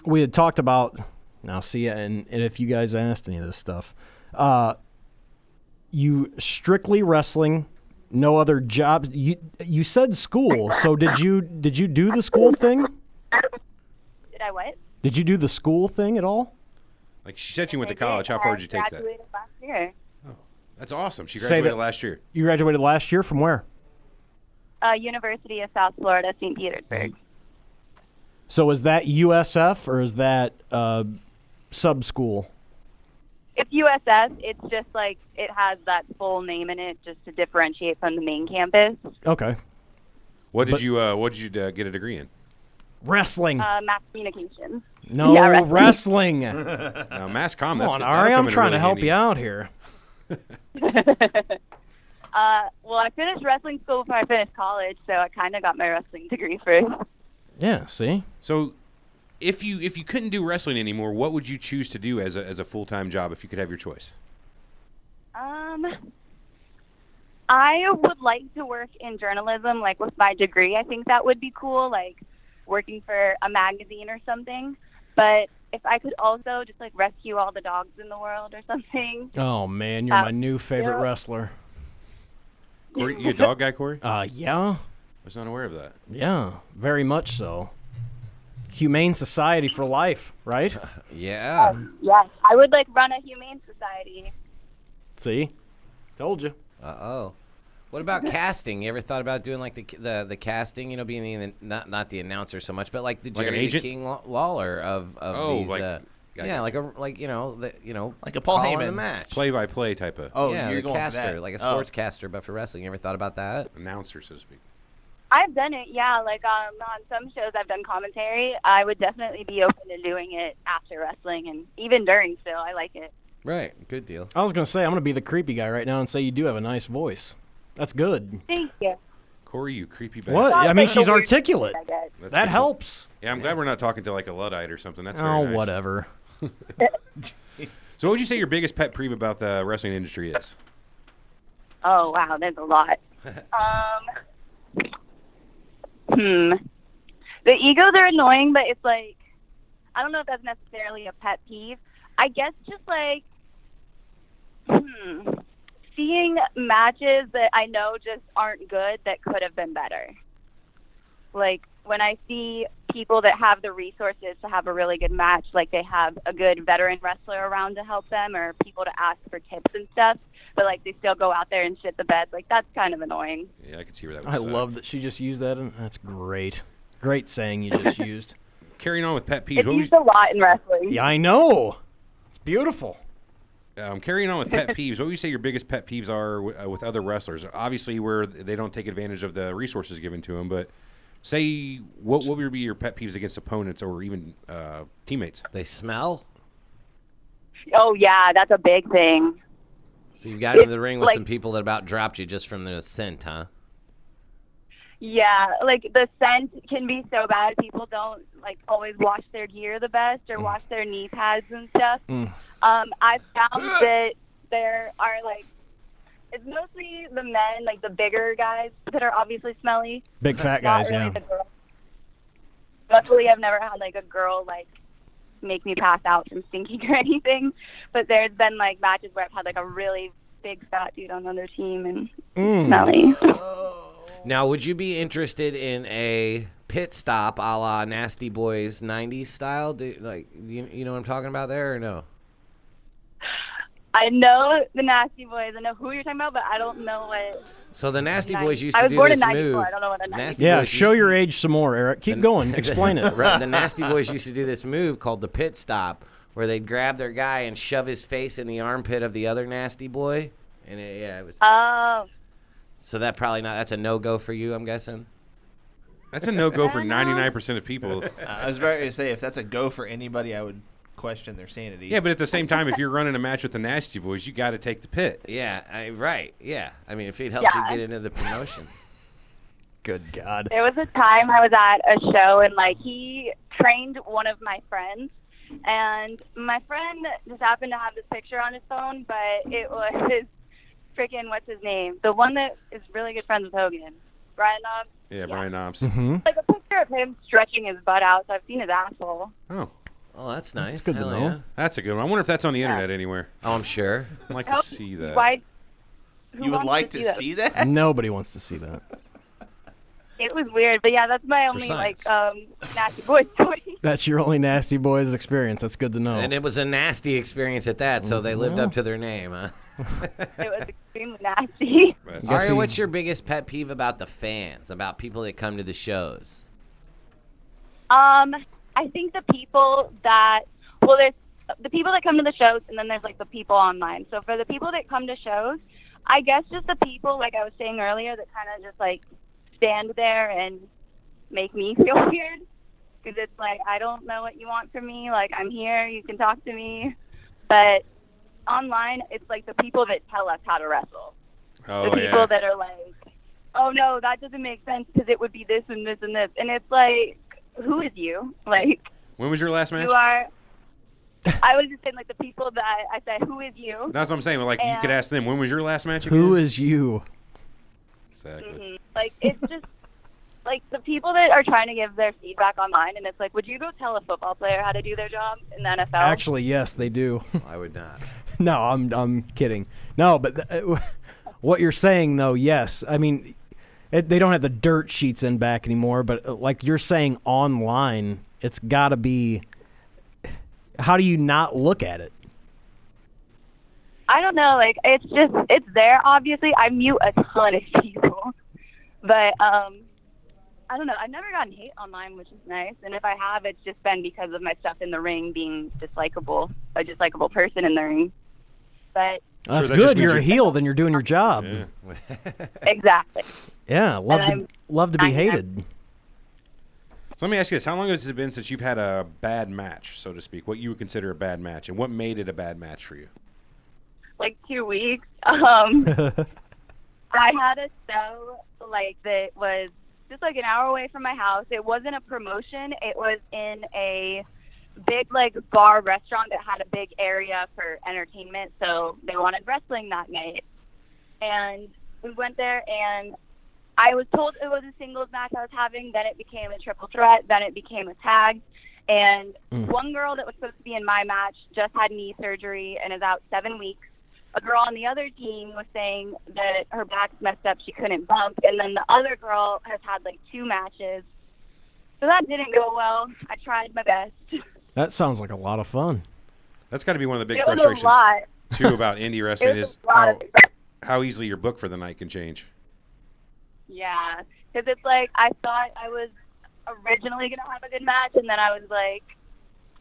We had talked about now. See, and if you guys asked any of this stuff, you strictly wrestling, no other jobs. You said school, so did you do the school thing? Did I what? Did you do the school thing at all? Like she said, she went to I did. college. How far I did you take that? graduated last year. That's awesome. She Say graduated that- last year. You graduated last year from where? University of South Florida, St. Petersburg. So is that USF or is that sub school? It's USS. It's just like it has that full name in it just to differentiate from the main campus. Okay. What did But- you get a degree in? Wrestling. Mass communications. No, yeah, wrestling. Now, mass comm. Come that's on, good. Ari. That'll I'm come in trying to really help handy. you out here. Well, I finished wrestling school before I finished college, so I kind of got my wrestling degree first. Yeah, see? So, if you couldn't do wrestling anymore, what would you choose to do as a full-time job if you could have your choice? I would like to work in journalism, like with my degree. I think that would be cool, like working for a magazine or something. But if I could also just like rescue all the dogs in the world or something. Oh, man, you're my new favorite yeah. wrestler. Corey, you a dog guy, Corey? Yeah. I was not aware of that. Yeah, very much so. Humane Society for life, right? Yeah. Yes, I would like run a humane society. See? Told you. Uh-oh. What about casting? You ever thought about doing like the casting? You know, being the, not the announcer so much, but like the Like an Jerry the agent? King Lawler of Oh, these. like- yeah, like you know Like a Paul calling Heyman. the match. Play-by-play type of Oh, yeah, you're the going for caster, that. like a Oh. sportscaster, but for wrestling. You ever thought about that? announcer, so to speak. I've done it, yeah. Like on some shows, I've done commentary. I would definitely be open to doing it after wrestling and even during. Still, I like it. Right. Good deal. I was going to say, I'm going to be the creepy guy right now and say you do have a nice voice. That's good. Thank you. Corey, you creepy bastard. What? I mean, Like the she's weird articulate. shit I get. That's That good. helps. Yeah, I'm glad we're not talking to like a Luddite or something. That's very Oh, nice. whatever. So, what would you say your biggest pet peeve about the wrestling industry is? Oh wow, there's a lot. The egos are annoying, but it's like I don't know if that's necessarily a pet peeve. I guess just like seeing matches that I know just aren't good that could have been better. Like when I see people that have the resources to have a really good match, like they have a good veteran wrestler around to help them or people to ask for tips and stuff, but like they still go out there and shit the bed. Like that's kind of annoying. Yeah, I can see where that would I suck. love that she just used that. And that's great. Great saying you just used. Carrying on with pet peeves. It's What would used a lot in wrestling. Yeah, I know. It's beautiful. carrying on with pet peeves, what would you say your biggest pet peeves are with other wrestlers? Obviously, where they don't take advantage of the resources given to them, but say what would be your pet peeves against opponents or even teammates? They smell. Oh yeah, that's a big thing. So you got into the ring with like- some people that about dropped you just from the scent, huh? Yeah, like the scent can be so bad. People don't like always wash their gear the best or wash their knee pads and stuff. I've found that there are like it's mostly the men, like the bigger guys that are obviously smelly. Big fat Not guys, really yeah. the girls. Luckily, I've never had like a girl like make me pass out from stinking or anything. But there's been like matches where I've had like a really big fat dude on the other team and smelly. Now, would you be interested in a pit stop a la Nasty Boys 90s style? You know what I'm talking about there or no? I know the Nasty Boys. I know who you're talking about, but I don't know what. So the Nasty Boys used I to was do born this in 94. move. I don't know what a Nasty Yeah, Boys show used your to- age some more, Eric. Keep going. Explain it. Right, the Nasty Boys used to do this move called the pit stop, where they'd grab their guy and shove his face in the armpit of the other Nasty Boy, and it was. Oh. So that's a no-go for you, I'm guessing. That's a no-go for 99% of people. I was about to say, if that's a go for anybody, I would question their sanity. Yeah, but at the same time, if you're running a match with the Nasty Boys, you got to take the pit. Yeah, right. Yeah, I mean, if it helps you get into the promotion. Good God. There was a time I was at a show and like he trained one of my friends, and my friend just happened to have this picture on his phone, but it was freaking what's his name? The one that is really good friends with Hogan, Brian Knobbs. Yeah, Brian Knobbs. Like a picture of him stretching his butt out, so I've seen his asshole. Oh, that's nice. That's good to Hell know. yeah. that's a good one. I wonder if that's on the internet anywhere. Oh, I'm sure. I'd like to see that. Why? You would like to see that? Nobody wants to see that. It was weird, but yeah, that's my only like Nasty Boy story. That's your only Nasty Boys experience. That's good to know. And it was a nasty experience at that, so they lived up to their name, huh? It was extremely nasty. Aria, what's your biggest pet peeve about the fans, about people that come to the shows? I think the people that there's the people that come to the shows, and then there's like the people online. So for the people that come to shows, I guess just the people, like I was saying earlier, that kind of just like stand there and make me feel weird. Because it's like, I don't know what you want from me. Like, I'm here, you can talk to me. But online, it's like the people that tell us how to wrestle. Oh, The people that are like, oh no, that doesn't make sense because it would be this and this and this. And it's like, who is you? Like, When was your last match? you are. I was just saying, like, the people that I said, who is you? That's what I'm saying. Like, you could ask them, when was your last match again? Who is you? Exactly. Like, it's just, like, the people that are trying to give their feedback online, and it's like, would you go tell a football player how to do their job in the NFL? Actually, yes, they do. I would not. No, I'm kidding. No, but what you're saying, though, yes. I mean, they don't have the dirt sheets in back anymore, but like you're saying online, it's got to be – how do you not look at it? I don't know. Like, it's just, it's there, obviously. I mute a ton of people. But, I don't know. I've never gotten hate online, which is nice. And if I have, it's just been because of my stuff in the ring being a dislikable person in the ring. But That's that just good. means You're a heel, then you're doing your job. Yeah. exactly. Yeah, love to be hated. So let me ask you this. How long has it been since you've had a bad match, so to speak? What you would consider a bad match, and what made it a bad match for you? Like 2 weeks. I had a show like that was just like an hour away from my house. It wasn't a promotion. It was in a big like bar restaurant that had a big area for entertainment. So they wanted wrestling that night. And we went there and I was told it was a singles match I was having. Then it became a triple threat. Then it became a tag. And one girl that was supposed to be in my match just had knee surgery and is out 7 weeks. A girl on the other team was saying that her back's messed up, she couldn't bump. And then the other girl has had like 2 matches. So that didn't go well. I tried my best. That sounds like a lot of fun. That's got to be one of the big It was a frustrations, lot. too, about indie wrestling It was is a lot of how easily your book for the night can change. Yeah, because it's like I thought I was originally going to have a good match, and then I was like,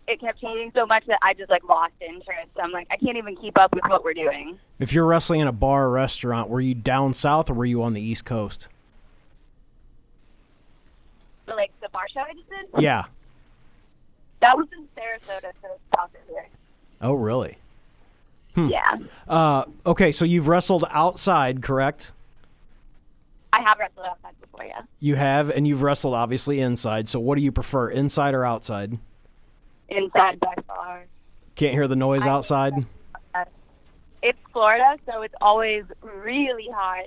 it kept changing so much that I just like lost interest. I'm like, I can't even keep up with what we're doing. If you're wrestling in a bar or restaurant, were you down south or were you on the East Coast? But, like the bar show I just did? Yeah. That was in Sarasota, so it's south of here. Oh, really? Yeah. Okay, so you've wrestled outside, correct? I have wrestled outside before, yeah. You have, and you've wrestled obviously inside. So what do you prefer, inside or outside? Inside by far. Can't hear the noise outside? It's Florida, so it's always really hot.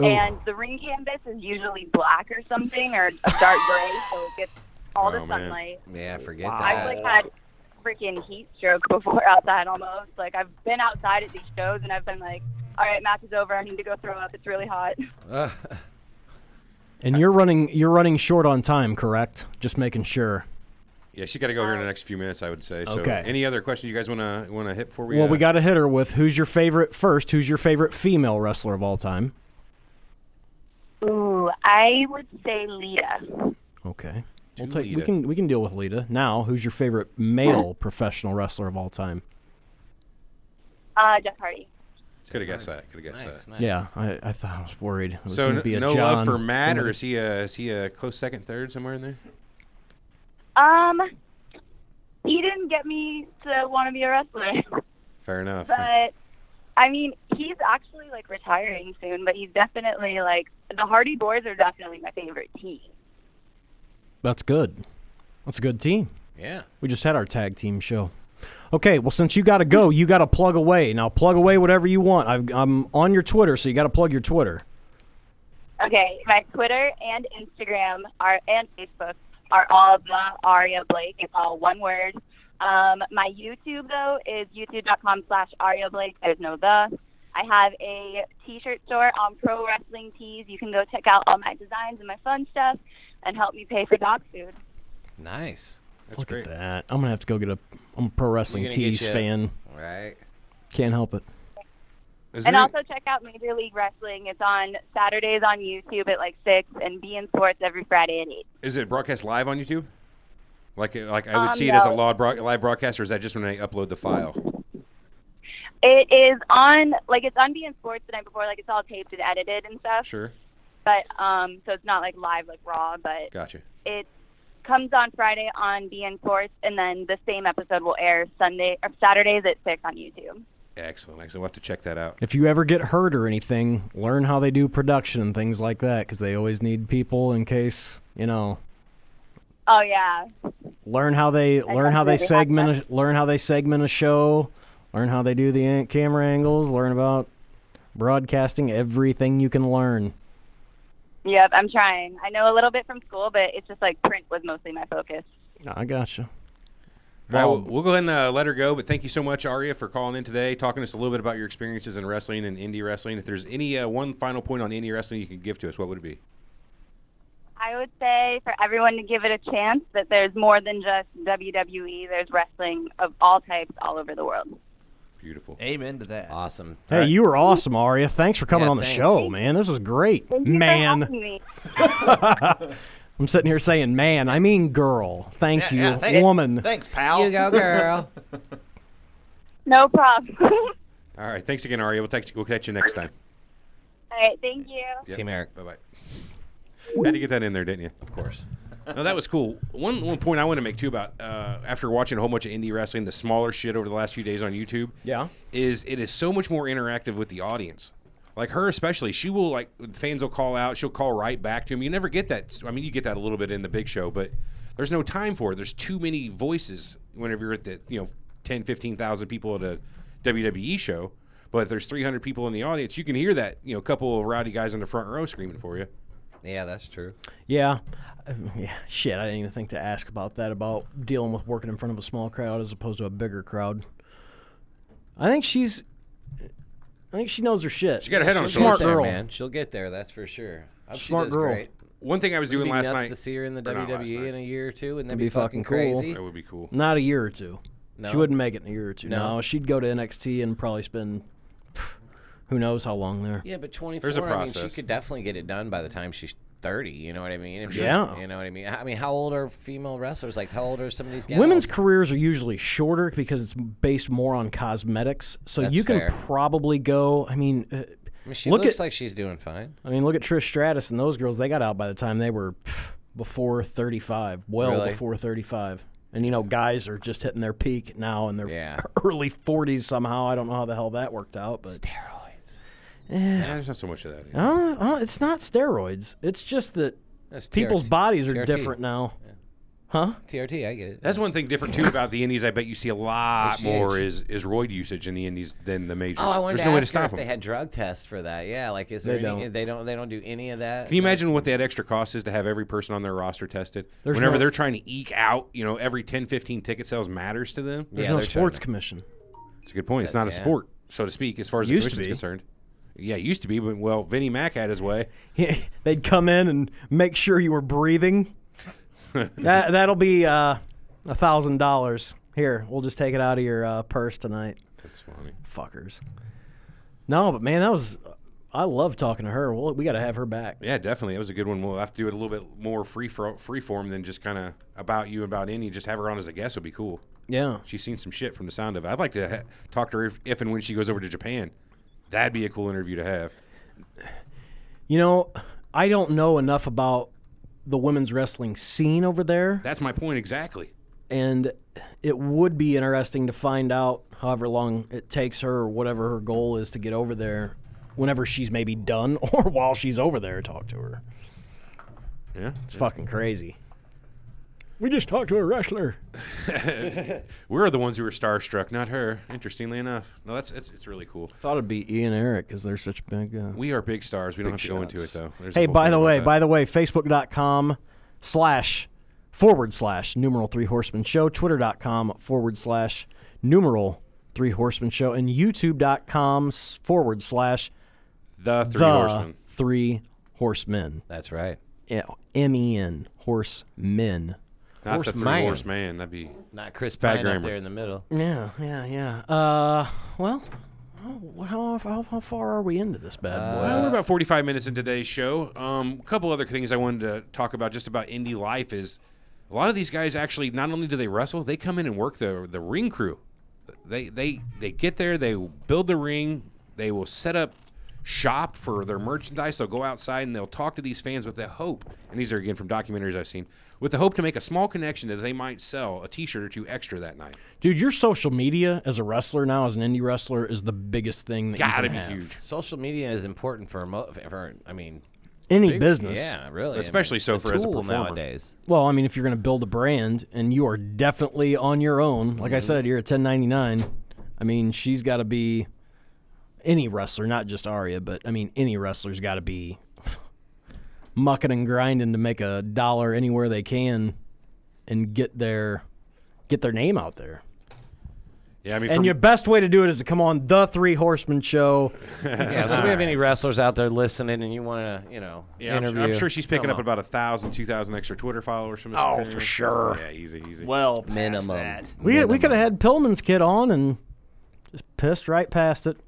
Ooh. And the ring canvas is usually black or something, or a dark gray, so it gets all the sunlight. Yeah, forget I've that. had freaking heat stroke before outside almost. Like, I've been outside at these shows, and I've been like, all right, match is over. I need to go throw up. It's really hot. And you're running short on time, correct? Just making sure. Yeah, she's got to go here in the next few minutes, I would say. So Okay. any other questions you guys want to hit before we? Well, we got to hit her with who's your favorite first. Who's your favorite female wrestler of all time? Ooh, I would say Lita. Okay. To We Lita. can deal with Lita. Now, who's your favorite male professional wrestler of all time? Jeff Hardy. Could have guessed that. Could have guessed that. Nice. Yeah, I thought I was worried. It was So gonna be a no John, love for Matt, somebody. or is he a close second, third, somewhere in there? He didn't get me to want to be a wrestler. Fair enough. But, I mean, he's actually, like, retiring soon, but he's definitely, like, the Hardy Boys are definitely my favorite team. That's good. That's a good team. Yeah. We just had our tag team show. Okay, well, since you got to go, you got to plug away. Now, plug away whatever you want. I'm on your Twitter, so you got to plug your Twitter. Okay, my Twitter and Instagram and Facebook are all the Aria Blake. It's all one word. My YouTube, though, is youtube.com/Aria Blake. There's no the. I have a T-shirt store on Pro Wrestling Tees. You can go check out all my designs and my fun stuff and help me pay for dog food. Nice. That's Look great. at that. I'm going to have to go get I'm a Pro Wrestling You're gonna get Tees you- fan. Right. Can't help it. Is And there- also check out Major League Wrestling. It's on Saturdays on YouTube at like 6 and BN Sports every Friday at 8. Is it broadcast live on YouTube? Like I would see it as a live broadcast, or is that just when they upload the file? It is on, like, it's on BN Sports the night before. Like, it's all taped and edited and stuff. Sure. But, so it's not, like, live, like, raw. But Gotcha. it comes on Friday on BN Sports, and then the same episode will air Saturdays at 6 on YouTube. Excellent. We'll have to check that out. If you ever get hurt or anything, learn how they do production and things like that, because they always need people in case, you know. Oh, yeah. Learn how they segment a show. Learn how they do the camera angles. Learn about broadcasting. Everything you can learn. Yep, I'm trying. I know a little bit from school, but it's just like print was mostly my focus. I gotcha. All right, we'll go ahead and let her go, but thank you so much, Aria, for calling in today, talking to us a little bit about your experiences in wrestling and indie wrestling. If there's any one final point on indie wrestling you could give to us, what would it be? I would say for everyone to give it a chance, that there's more than just WWE. There's wrestling of all types all over the world. Beautiful. Amen to that. Awesome. Hey, you were awesome, Aria. Thanks for coming Yeah, on the thanks. show, man. This was great. Thank you for having me. I'm sitting here saying, man. I mean, girl. Thank you, yeah, thanks. woman. Thanks, pal. You go, girl. No problem. All right, thanks again, Aria. We'll catch you next time. All right, thank you. Yep. Team Eric. Bye-bye. Had to get that in there, didn't you? Of course. No, that was cool. One point I want to make, too, about after watching a whole bunch of indie wrestling, the smaller shit over the last few days on YouTube, is it is so much more interactive with the audience. Like her especially, she will, like, fans will call out, she'll call right back to him. You never get that. I mean, you get that a little bit in the big show, but there's no time for it. There's too many voices whenever you're at the, 10, 15,000 people at a WWE show. But if there's 300 people in the audience, you can hear that, a couple of rowdy guys in the front row screaming for you. Yeah, that's true. Yeah. Shit, I didn't even think to ask about that, about dealing with working in front of a small crowd as opposed to a bigger crowd. I think she knows her shit. She got a head on her She'll Smart shoulders. get there, girl. man. She'll get there, that's for sure. I hope Smart she does girl. great. One thing I was It'd doing be last nuts night. to see her in the or not last WWE night. in a year or two. Wouldn't that That'd be be fucking fucking cool. crazy? That would be cool. Not a year or two. No. She wouldn't make it in a year or two. No. No, she'd go to NXT and probably spend who knows how long there. Yeah, but 24, There's a I mean, process. she could definitely get it done by the time she's 30, you know what I mean? If she- Yeah. You know what I mean? I mean, how old are female wrestlers? Like, how old are some of these guys? Women's careers are usually shorter because it's based more on cosmetics. So That's you can fair. probably go. I mean, I mean, she look looks at- like she's doing fine. look at Trish Stratus and those girls. They got out by the time they were before 35, well Really? before 35, And, you know, guys are just hitting their peak now in their early 40s somehow. I don't know how the hell that worked out. But Steroids. There's not so much of that. It's not steroids. It's just that That's people's TRT. bodies are TRT. different now. Huh? TRT, I get it. That's one thing different too about the indies. I bet you see a lot more is roid usage in the indies than the majors. Oh, I wanted There's to no way to ask her stop if them. they had drug tests for that. Yeah, like is there they don't do any of that? Can you imagine what that extra cost is to have every person on their roster tested? There's Whenever no- they're trying to eke out, you know, every 10, 15 ticket sales matters to them. There's Yeah, no they're sports trying commission. It's a good point. It's not a sport, so to speak, as far as the Used to commission's be. concerned. Yeah, it used to be, but well, Vinnie Mac had his way. They'd come in and make sure you were breathing. That'll be $1,000. Here, we'll just take it out of your purse tonight. That's funny. Fuckers. No, but man, I love talking to her. We got to have her back. Yeah, definitely. That was a good one. We'll have to do it a little bit more free form than just kind of about you, about Indy. Just have her on as a guest would be cool. Yeah. She's seen some shit from the sound of it. I'd like to talk to her if and when she goes over to Japan. That'd be a cool interview to have. You know, I don't know enough about the women's wrestling scene over there, That's my point exactly. and it would be interesting to find out however long it takes her or whatever her goal is to get over there whenever she's maybe done or while she's over there, talk to her. Yeah. It's fucking crazy. We just talked to a wrestler. We're the ones who are starstruck, not her. Interestingly enough, no, it's really cool. Thought it'd be Ian and Eric because they're such big. We are big stars. We don't have to go into it though. There's a Hey, whole by thing the about way, that. Facebook.com//numeral 3 Horsemen Show, Twitter.com/numeral 3 Horsemen Show, and YouTube.com/ the Three Horsemen. 3 Horsemen. That's right. MEN, Horsemen. Not the Three Horseman. Horseman. That'd be Not Chris Bad Pine up grammar. there in the middle. Yeah. Well, how far are we into this bad boy? Well, we're about 45 minutes in today's show. A couple other things I wanted to talk about just about indie life is a lot of these guys actually not only do they wrestle, they come in and work the ring crew. They get there, they build the ring, they will set up shop for their merchandise. They'll go outside and they'll talk to these fans with the hope, and these are again from documentaries I've seen, with the hope to make a small connection that they might sell a T-shirt or two extra that night. Dude, your social media as a wrestler now, as an indie wrestler, is the biggest thing that Gotta you be can have. huge. Social media is important for I mean, Any big- business. Yeah, really. Especially so it's for as a tool performer. nowadays. Well, I mean, if you're going to build a brand and you are definitely on your own, like I said, you're at 1099. I mean, she's got to be any wrestler, not just Aria, but I mean, any wrestler's got to be mucking and grinding to make $1 anywhere they can and get their name out there. Yeah, I mean, And your best way to do it is to come on the Three Horsemen Show. Yeah, so we have any wrestlers out there listening and you want to, interview. I'm sure she's picking come up on. about 1,000, 2,000 extra Twitter followers from this. Oh, appearance. for sure. Yeah, easy. Well, past Minimum. that. We could have had Pillman's kid on and just pissed right past it.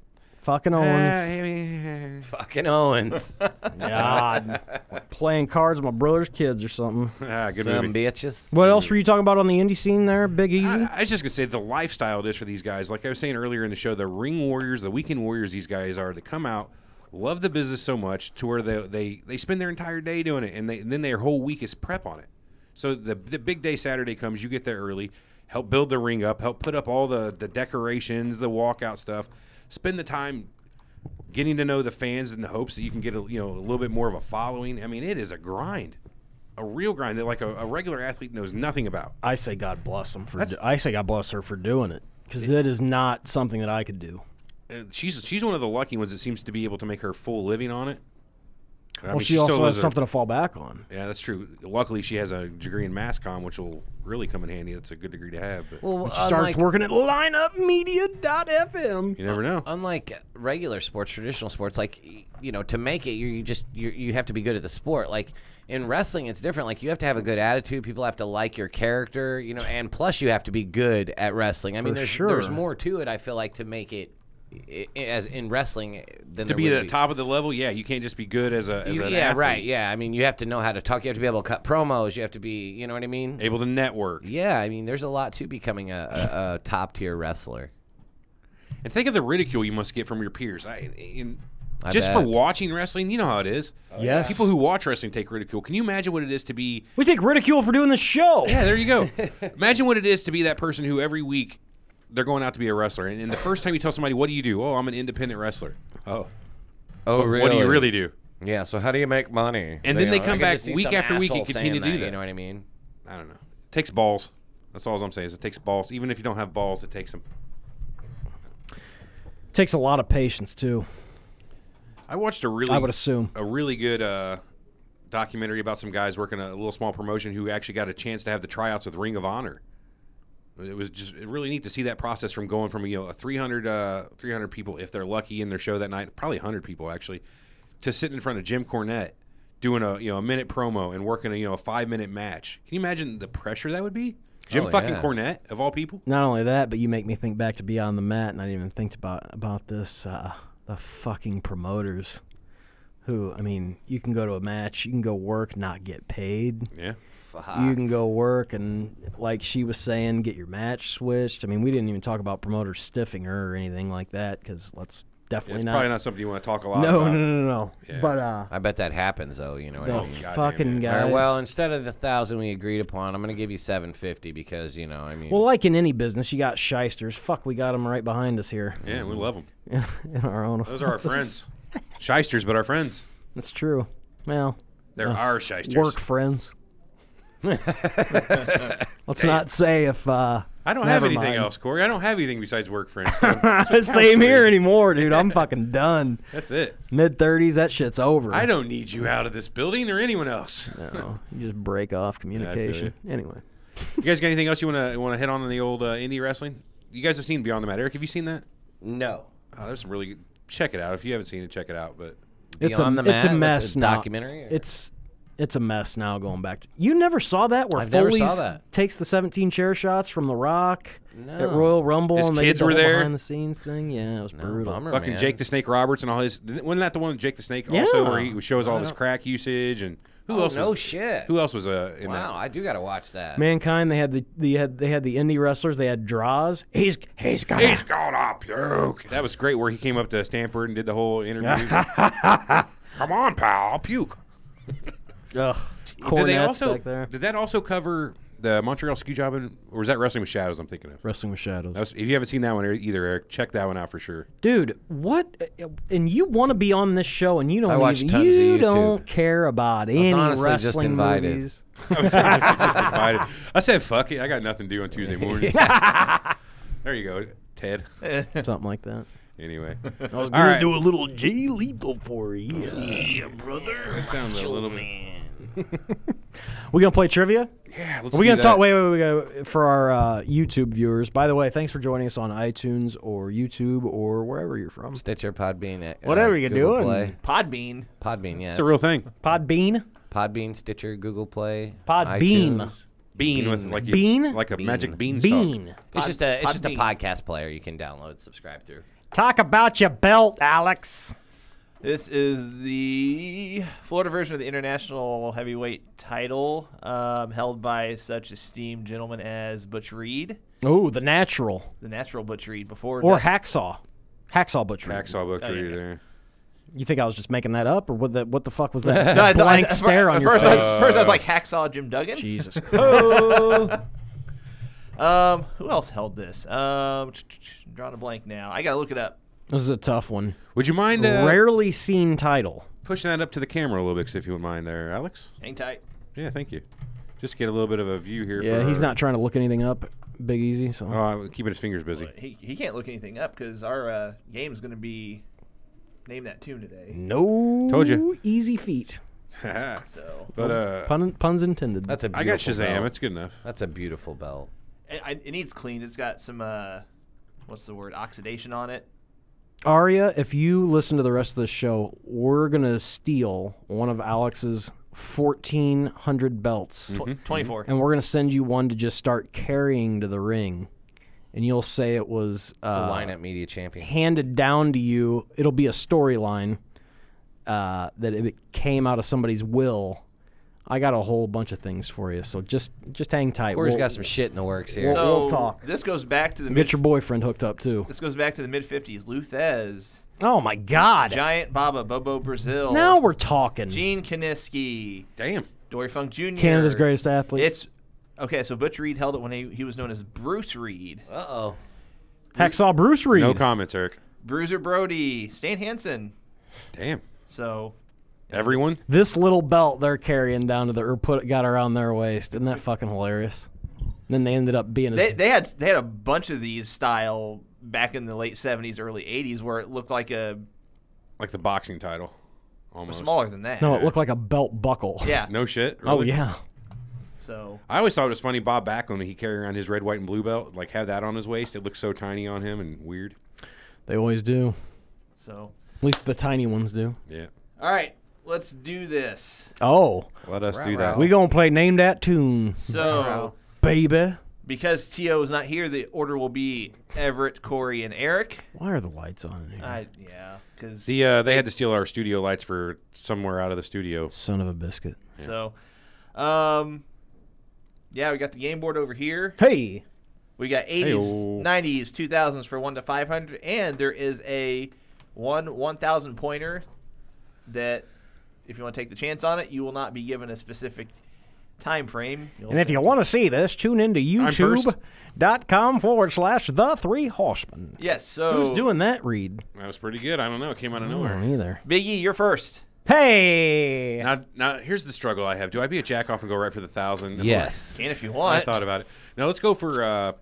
Fucking Owens. Fucking Owens. God. Playing cards with my brother's kids or something. Good Some movie. bitches. What else were you talking about on the indie scene there, Big Easy? I was just going to say the lifestyle it is for these guys. Like I was saying earlier in the show, the ring warriors, the weekend warriors these guys are, they come out, love the business so much to where they spend their entire day doing it, and then their whole week is prep on it. So the big day Saturday comes, you get there early, help build the ring up, help put up all the decorations, the walkout stuff, spend the time getting to know the fans in the hopes that you can get a little bit more of a following. I mean, it is a grind, a real grind that like a regular athlete knows nothing about. I say God bless him for. I say God bless her for doing it because it is not something that I could do. She's one of the lucky ones that seems to be able to make her full living on it. I mean, She still also lives has something to fall back on. Yeah, that's true. Luckily, she has a degree in mass comm, which will really come in handy. That's a good degree to have. But Well, She starts working at lineupmedia.fm. you never know. Unlike regular sports, traditional sports, like to make it, you have to be good at the sport. Like in wrestling, it's different. Like you have to have a good attitude. People have to like your character, and plus you have to be good at wrestling. I mean, there's sure. more to it. I feel like to make it as in wrestling than To there be would at the top of the level, yeah, you can't just be good as an yeah, athlete. right. Yeah, I mean, you have to know how to talk. You have to be able to cut promos. You have to be, you know what I mean? Able to network. Yeah, I mean, there's a lot to becoming a top tier wrestler. And think of the ridicule you must get from your peers. Just for watching wrestling, you know how it is. Yes. People who watch wrestling take ridicule. Can you imagine what it is to be... We take ridicule for doing this show. Yeah, there you go. Imagine what it is to be that person who every week they're going out to be a wrestler. And the first time you tell somebody, what do you do? Oh, I'm an independent wrestler. Oh, really? What do you really do? Yeah, so how do you make money? And then they come back week after week and continue to do that. You know what I mean? I don't know. It takes balls. That's all I'm saying is it takes balls. Even if you don't have balls, it takes them. Takes a lot of patience, too. I watched I would assume. A really good documentary about some guys working a little small promotion who actually got a chance to have the tryouts with Ring of Honor. It was just really neat to see that process from going from a 300 people, if they're lucky in their show that night, probably 100 people actually, to sitting in front of Jim Cornette doing a minute promo and working a 5-minute match. Can you imagine the pressure that would be? Jim Cornette, of all people. Not only that, but you make me think back to Beyond the Mat, and I didn't even think about this. The fucking promoters who, I mean, you can go to a match, you can go work, not get paid. Yeah. Fuck. You can go work and, like she was saying, get your match switched. I mean, we didn't even talk about promoters stiffing her or anything like that, because let's definitely not. It's probably not something you want to talk a lot about. No. Yeah. But I bet that happens, though. You know what I mean? Fucking guys. Right, well, instead of the 1,000 we agreed upon, I'm going to give you $750 because I mean. Well, like in any business, you got shysters. Fuck, we got them right behind us here. Yeah, we love them. In our own. Those are our friends. Shysters, but our friends. That's true. Well, they're our shysters. Work friends. Let's not say if. I don't have anything else, Corey. I don't have anything besides work friends. So Same here anymore, dude. I'm fucking done. That's it. Mid-30s, that shit's over. I don't need you out of this building or anyone else. No, you just break off communication. Anyway, you guys got anything else you want to hit on the old indie wrestling? You guys have seen Beyond the Mat. Eric, have you seen that? No. Oh, there's some really good. Check it out if you haven't seen it. Check it out. But it's a mess now. Documentary. It's a mess now going back. You never saw that where Foley's takes the 17 chair shots from The Rock at Royal Rumble his and they kids did the were there behind the scenes thing? Yeah, it was brutal. Bummer, fucking man. Jake the Snake Roberts and all his. Wasn't that the one with Jake the Snake also where he shows all his crack usage and who else? No shit. Who else was in that? Wow, I do got to watch that. Mankind. They had the indie wrestlers. They had Draws. He's gonna puke. That was great where he came up to Stanford and did the whole interview. Come on, pal, I'll puke. Ugh. Did that also cover the Montreal Ski Job, or was that Wrestling with Shadows I'm thinking of? Wrestling with Shadows. If you haven't seen that one either, Eric, check that one out for sure. Dude, what? And you want to be on this show, and you don't don't care about any wrestling movies. I was honestly just invited. I said, fuck it. I got nothing to do on Tuesday mornings. There you go, Ted. Something like that. Anyway. I was going to do a little Jay Lethal for you. Yeah, brother. That sounds a little bit. We gonna play trivia? Yeah, let's We're gonna talk. Wait. For our YouTube viewers, by the way, thanks for joining us on iTunes or YouTube or wherever you're from. Stitcher, Podbean, whatever you're Google doing. Play. Podbean, yeah, it's a real thing. Podbean, Stitcher, Google Play, Podbean. Bean with like a magic bean. It's just a podcast player you can download, subscribe through. Talk about your belt, Alex. This is the Florida version of the international heavyweight title, held by such esteemed gentlemen as Butch Reed. Oh, the natural Butch Reed Hacksaw Butch Reed. Hacksaw Butch Reed there. You think I was just making that up, or what the fuck was that? Blank stare on your face. First I was like Hacksaw Jim Duggan. Jesus Christ. Who else held this? I'm drawing a blank now. I gotta look it up. This is a tough one. Would you mind rarely seen title? Pushing that up to the camera a little bit, if you wouldn't mind there, Alex. Hang tight. Yeah, thank you. Just get a little bit of a view here. Yeah, he's not trying to look anything up, Big Easy. So keeping his fingers busy. Well, he can't look anything up because our game is going to be Name That Tune today. No, told you, easy feat. So, but puns intended. That's a I got Shazam. Belt. It's good enough. That's a beautiful belt. It needs cleaned. It's got some what's the word? Oxidation on it. Aria, if you listen to the rest of the show, we're gonna steal one of Alex's 1,400 belts. 24. And we're gonna send you one to just start carrying to the ring, and you'll say it was it's a lineup media champion handed down to you. It'll be a storyline that it came out of somebody's will. I got a whole bunch of things for you, so just hang tight. Corey's got some shit in the works here. We'll talk. This goes back to the Get your boyfriend hooked up too. This goes back to the mid-50s. Luthez, Oh my God! Giant Baba, Bobo Brazil. Now we're talking. Gene Kaniski, Damn. Dory Funk Jr. Canada's greatest athlete. It's okay. So Butch Reed held it when he was known as Bruce Reed. Uh-oh. Hacksaw Bruce Reed. No comments, Eric. Bruiser Brody, Stan Hansen. Damn. So Everyone? This little belt they're carrying down to got around their waist. Isn't that fucking hilarious? Then they ended up being. they had a bunch of these style back in the late 70s, early 80s, where it looked like the boxing title. was Almost. smaller than that. No, it looked like a belt buckle. Yeah. No shit? Oh Really? yeah. So I always thought it was funny. Bob Backlund, he carried around his red, white, and blue belt, like have that on his waist. It looks so tiny on him and weird. They always do. so At least the tiny ones do. Yeah. all right, let's do this. Oh, Let us do Right, that. we gonna play Name That Tune, So baby. because T.O. is not here, the order will be Everett, Corey, and Eric. Why are the lights on in here? Yeah, because They had to steal our studio lights for somewhere out of the studio. Son of a biscuit. so, yeah, we got the game board over here. Hey. We got 80s, Hey-o. 90s, 2000s for 1 to 500, and there is a 1,000 pointer that, if you want to take the chance on it, you will not be given a specific time frame. And if you want to see this, tune into youtube.com/the Three Horsemen. yes, so Who's doing that, Reed? That was pretty good. I don't know. It came out of I nowhere. don't either. Biggie, you're first. Hey. Now, here's the struggle I have. Do I be a jack off and go right for the 1,000? Yes. Can if you I want. thought about it. Now let's go for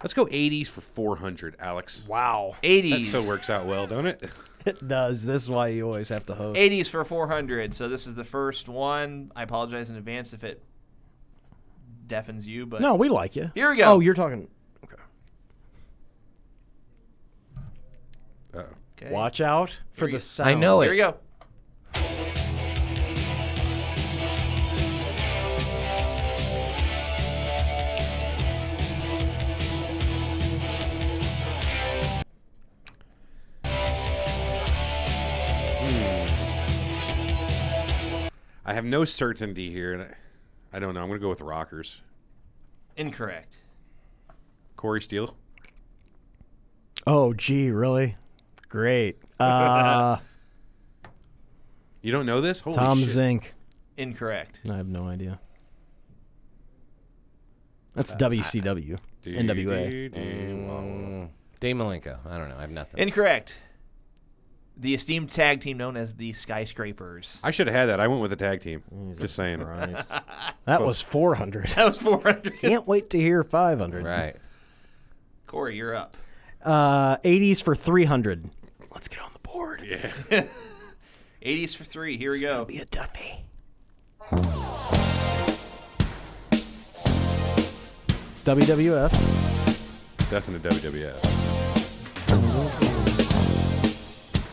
80s for 400, Alex. Wow. 80s. That so works out well, don't it? It does. This is why you always have to host. 80s for 400. So this is the first one. I apologize in advance if it deafens you, but No, we like you. Here we go. Oh, you're talking. Okay. Uh-oh. Okay. Watch out for Here we the go. sound. I know Here it. we go. I have no certainty here, and I don't know. I'm going to go with rockers. Incorrect. Corey Steele. Oh, gee, really? Great. You don't know this? Holy Tom shit. Zink. Incorrect. I have no idea. That's WCW. NWA. Dave Malenko. I don't know. I have nothing. Incorrect. The esteemed tag team known as the Skyscrapers. I should have had that. I went with the tag team. Just saying. Christ. That was 400. That was 400. Can't wait to hear 500. Right. Corey, you're up. 80s for 300. Let's get on the board. Yeah. 80s for 3. Here we go. Be a Duffy. WWF. Definite WWF.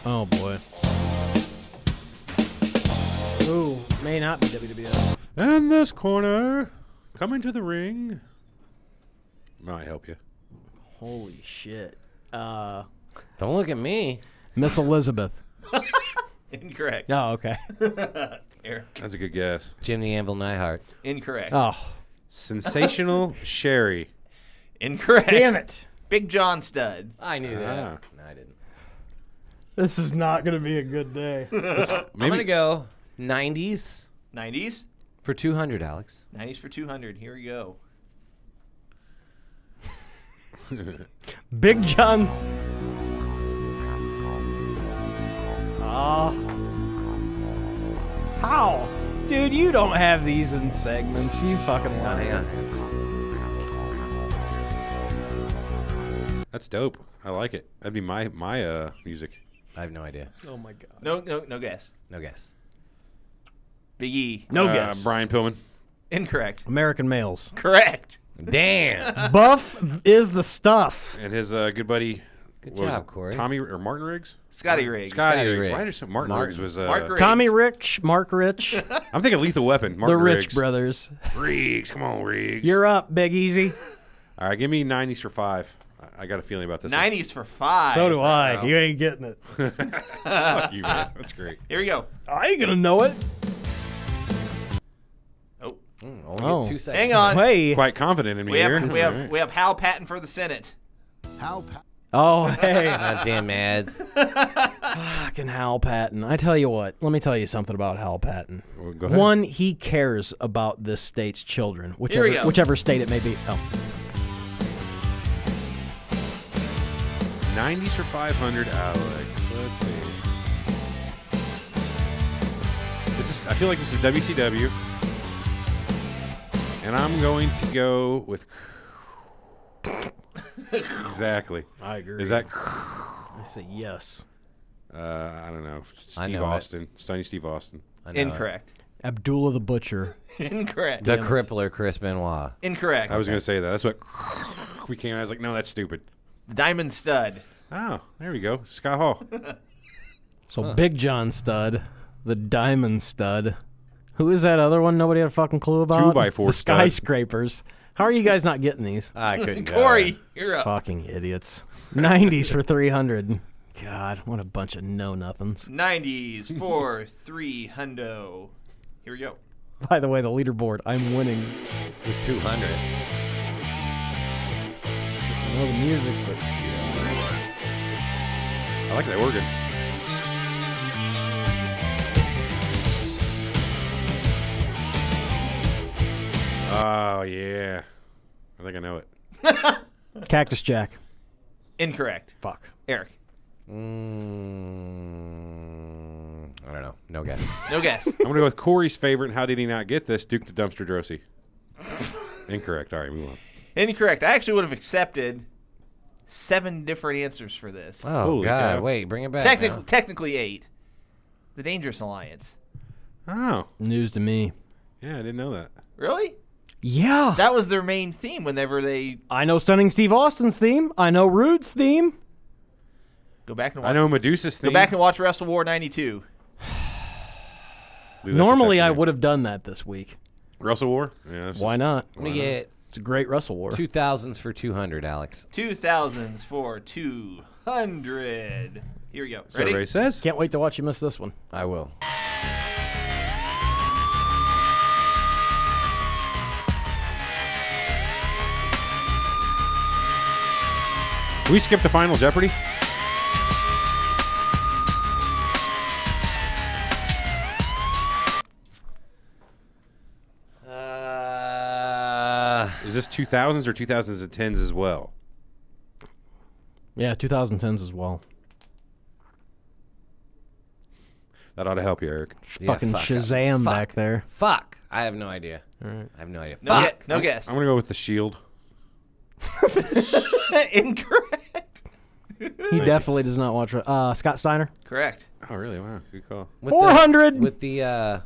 Oh boy. Ooh, may not be WWF. And this corner, coming to the ring. Might help you. Holy shit. Don't look at me. Miss Elizabeth. Incorrect. Oh, okay. Eric. That's a good guess. Jimmy Anvil Neihart. Incorrect. Oh, Sensational Sherry. Incorrect. damn it. Big John Stud. I knew that. Ah. No, I didn't. This is not going to be a good day. I'm going to go 90s 90s. for 200, Alex. 90s for 200. Here we go. Big John. Ah. How? Dude, you don't have these in segments. You fucking Oh, lie. hang on. That's dope. I like it. That'd be my music. I have no idea. Oh my god. No guess. No guess. Big E. No guess. Brian Pillman. Incorrect. American males. Correct. Damn. Buff is the stuff. And his good buddy. Good what was job, it, Corey. Tommy or Martin Riggs? Scotty Riggs. Scotty Riggs. Riggs. Why did Martin Riggs was? Mark Riggs. Tommy Rich, Mark Rich, I'm thinking Lethal Weapon. Martin the Rich Riggs. brothers. Riggs, come on, Riggs. You're up, Big Easy. All right, give me 90s for 5. I got a feeling about this. 90s for 5. So do I. Wow. You ain't getting it. One. Fuck you, man. That's great. Here we go. I ain't gonna know it. Only get 2 seconds. Hang on. Hey. Quite confident in me here. We have Hal Patton for the Senate. Oh, hey. Goddamn ads. Fucking Hal Patton. I tell you what. Let me tell you something about Hal Patton. Well, go ahead. One, he cares about this state's children, Here we go. whichever state it may be. Oh. 90s for 500, Alex. Let's see. I feel like this is WCW. And I'm going to go with... Exactly. I agree. Is that... I say yes. I don't know. I Steve know Austin. Stony Steve Austin. I know Incorrect. Abdullah the Butcher. Incorrect. The crippler, Chris Benoit. Incorrect. I was going to say that. That's what we came. I was like, no, that's stupid. The Diamond Stud. Oh, there we go. Scott Hall. So Big John Stud, the Diamond Stud. Who is that other one nobody had a fucking clue about? 2x4 The stud. Skyscrapers. How are you guys not getting these? I couldn't go. Corey, you're up. Fucking idiots. 90s for 300. God, what a bunch of know-nothings. 90s for 300. Here we go. By the way, the leaderboard, I'm winning. With 200. I know the music, but... I like that organ. Oh, yeah. I think I know it. Cactus Jack. Incorrect. Fuck. Eric. I don't know. No guess. No guess. I'm going to go with Corey's favorite. How did he not get this? Duke the Dumpster Drosy. Incorrect. All right, move on. Incorrect. I actually would have accepted 7 different answers for this. Oh, Holy God. cow. Wait, bring it back. now. Technically 8. The Dangerous Alliance. Oh. News to me. Yeah, I didn't know that. Really? Yeah. That was their main theme whenever they I know Stunning Steve Austin's theme. I know Rude's theme. go back and watch. I know Medusa's theme. Go back and watch Wrestle War 92. Normally, I would have done that this week. Wrestle War? Yeah. that's Why just- not? Let me get It's a great Wrestle War. 2000s for 200, Alex. 2000s for 200. Here we go. Is that what Ready? Ray says? Can't wait to watch you miss this one. I will. Can we skip to Final Jeopardy? Is this 2000s or 2010s as well? Yeah, 2010s as well. That ought to help you, Eric. Yeah, Fucking fuck. Shazam Fuck. back there. Fuck. I have no idea. All right. I have no idea. No, Fuck. no guess. I'm going to go with the Shield. Incorrect. He definitely does not watch. Scott Steiner. Correct. Oh, really? Wow. Good call. With 400. with the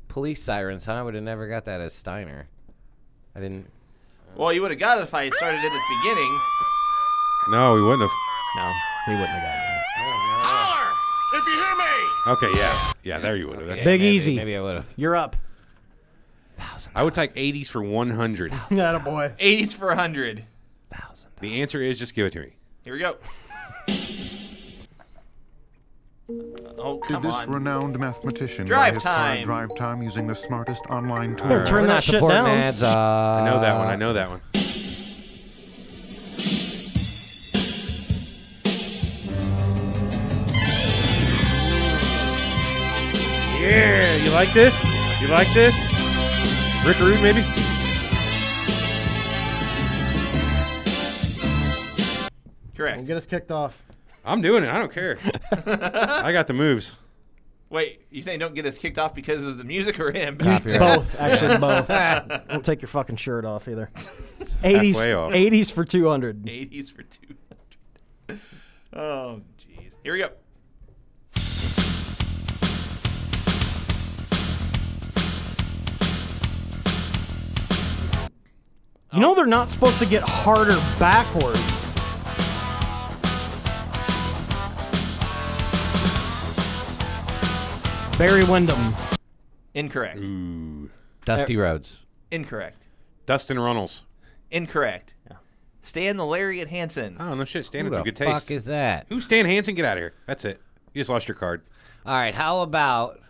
police sirens, huh? I would have never got that as Steiner. I didn't. Well, you would have got it if I had started it at the beginning. No, we wouldn't have. No, he wouldn't have gotten that. If you hear me! Okay, yeah. Yeah, there you would have. Okay, Big maybe- Easy. Maybe I would have. You're up. I would take 80s for 100. Attaboy. 80s for 100. The answer is just give it to me. Here we go. Oh, Did come this on. renowned mathematician Drive buy his time. car drive time using the smartest online tool? Better turn We're that not shit supporting down. ads. I know that one. I know that one. Yeah, you like this? You like this? Rick Rude, maybe? Correct. Get us kicked off. I'm doing it. I don't care. I got the moves. Wait, you saying don't get us kicked off because of the music or him? Copyright. Both, actually, both. Don't take your fucking shirt off either. 80s, halfway off. 80s for 200. 80s for 200. Oh, jeez. Here we go. You know they're not supposed to get harder backwards. Barry Windham. Incorrect. Ooh. Dusty Rhodes. Incorrect. Dustin Runnels. Incorrect. Stan the Lariat Hansen. Oh, no shit. Stan Who had some the good taste. fuck is that? Who's Stan Hansen? Get out of here. That's it. You just lost your card. All right. How about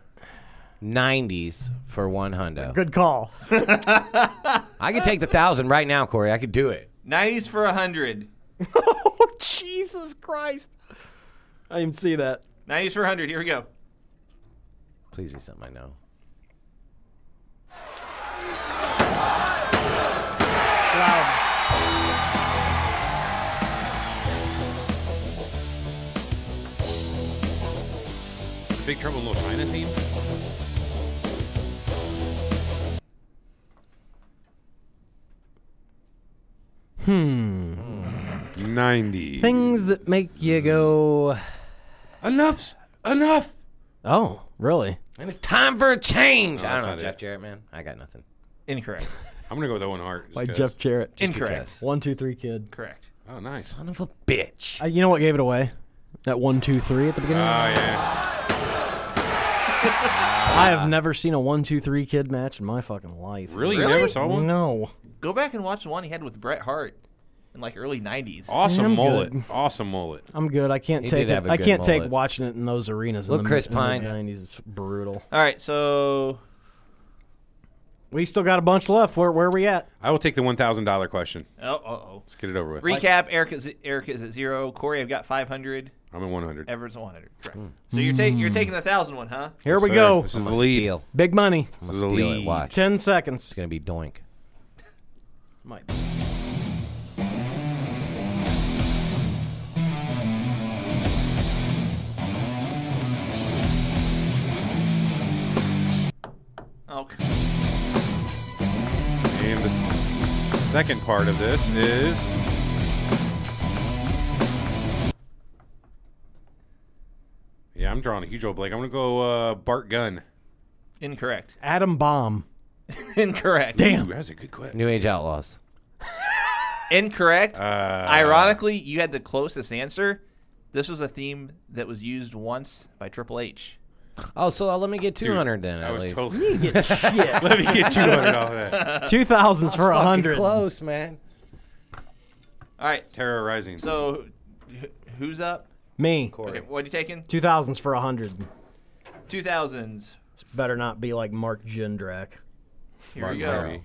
90s for one hundo. Good call. I could take the 1,000 right now, Corey. I could do it. 90s for 100. Oh, Jesus Christ. I didn't see that. 90s for 100. Here we go. Please be something I know. Big Trouble in Little China theme? Hmm. 90. Things that make you go... Enough's enough. Oh, really? And it's time for a change. No, I don't know, that's not Jeff it. Jarrett, man. I got nothing. Incorrect. I'm going to go with Owen Hart. Like Jeff Jarrett. Incorrect. because. 1, 2, 3 kid. Correct. Oh, nice. Son of a bitch. You know what gave it away? That 1, 2, 3 at the Oh, beginning? yeah. I have never seen a 1, 2, 3 kid match in my fucking life. Really? You Really? never saw one? No. Go back and watch the one he had with Bret Hart in like early 90s. Awesome I'm mullet. good. Awesome mullet. I'm good. I can't He take did have it. a I good can't take mullet. watching it in those arenas. Look, in the, Chris in the Pine. 90s. It's brutal. All right, so We still got a bunch left. Where are we at? I will take the $1,000 question. oh. Let's get it over with. Recap: Eric is at 0. Corey, I've got 500. I'm at 100. Everett's at 100. Correct. So you're taking the 1,000 one, huh? Here we Sir, go. This is I'm the gonna lead. steal. Big money. I'm This is gonna the steal it. lead. Watch. 10 seconds. It's gonna be doink. Might. Okay. And the second part of this is... Yeah, I'm drawing a huge old blank. I'm going to go Bart Gunn. Incorrect. Adam Bomb. Incorrect. Damn. Ooh, that's a good question. New Age Outlaws. Incorrect. Ironically, you had the closest answer. This was a theme that was used once by Triple H. Oh, so let me get 200 then. I At was least. totally... Get shit. Let me get 200 off that. 2000s for Fucking 100. close, man. All right. Terror Rising. So, who's up? Me. Okay, what are you taking? 2000s for 100. 2000s. This better not be like Mark Jindrak. Here we go. Murray.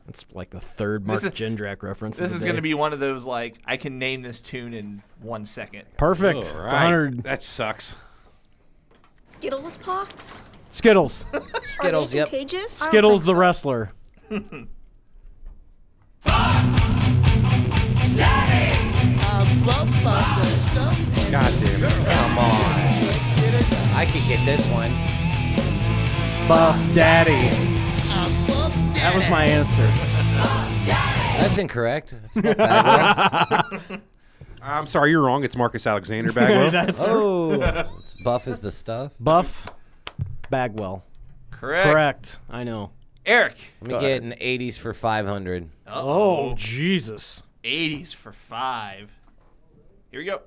It's like the third Mark This is- Jindrak reference. This of is the going to day. be one of those, like, I can name this tune in 1 second. Perfect. All It's right. 100. That sucks. Skittles pox? Skittles. Skittles, Are they yep. contagious? Skittles the wrestler. God damn it. Come on. I could get this one. Buff Daddy. That was my answer. That's incorrect. It's not Bagwell. I'm sorry, you're wrong. It's Marcus Alexander Bagwell. That's Oh, it's Buff is the stuff. Buff Bagwell. Correct. Correct. I know. Eric. Let me get an 80s for 500. Oh, Jesus. 80s for 5. Here we go.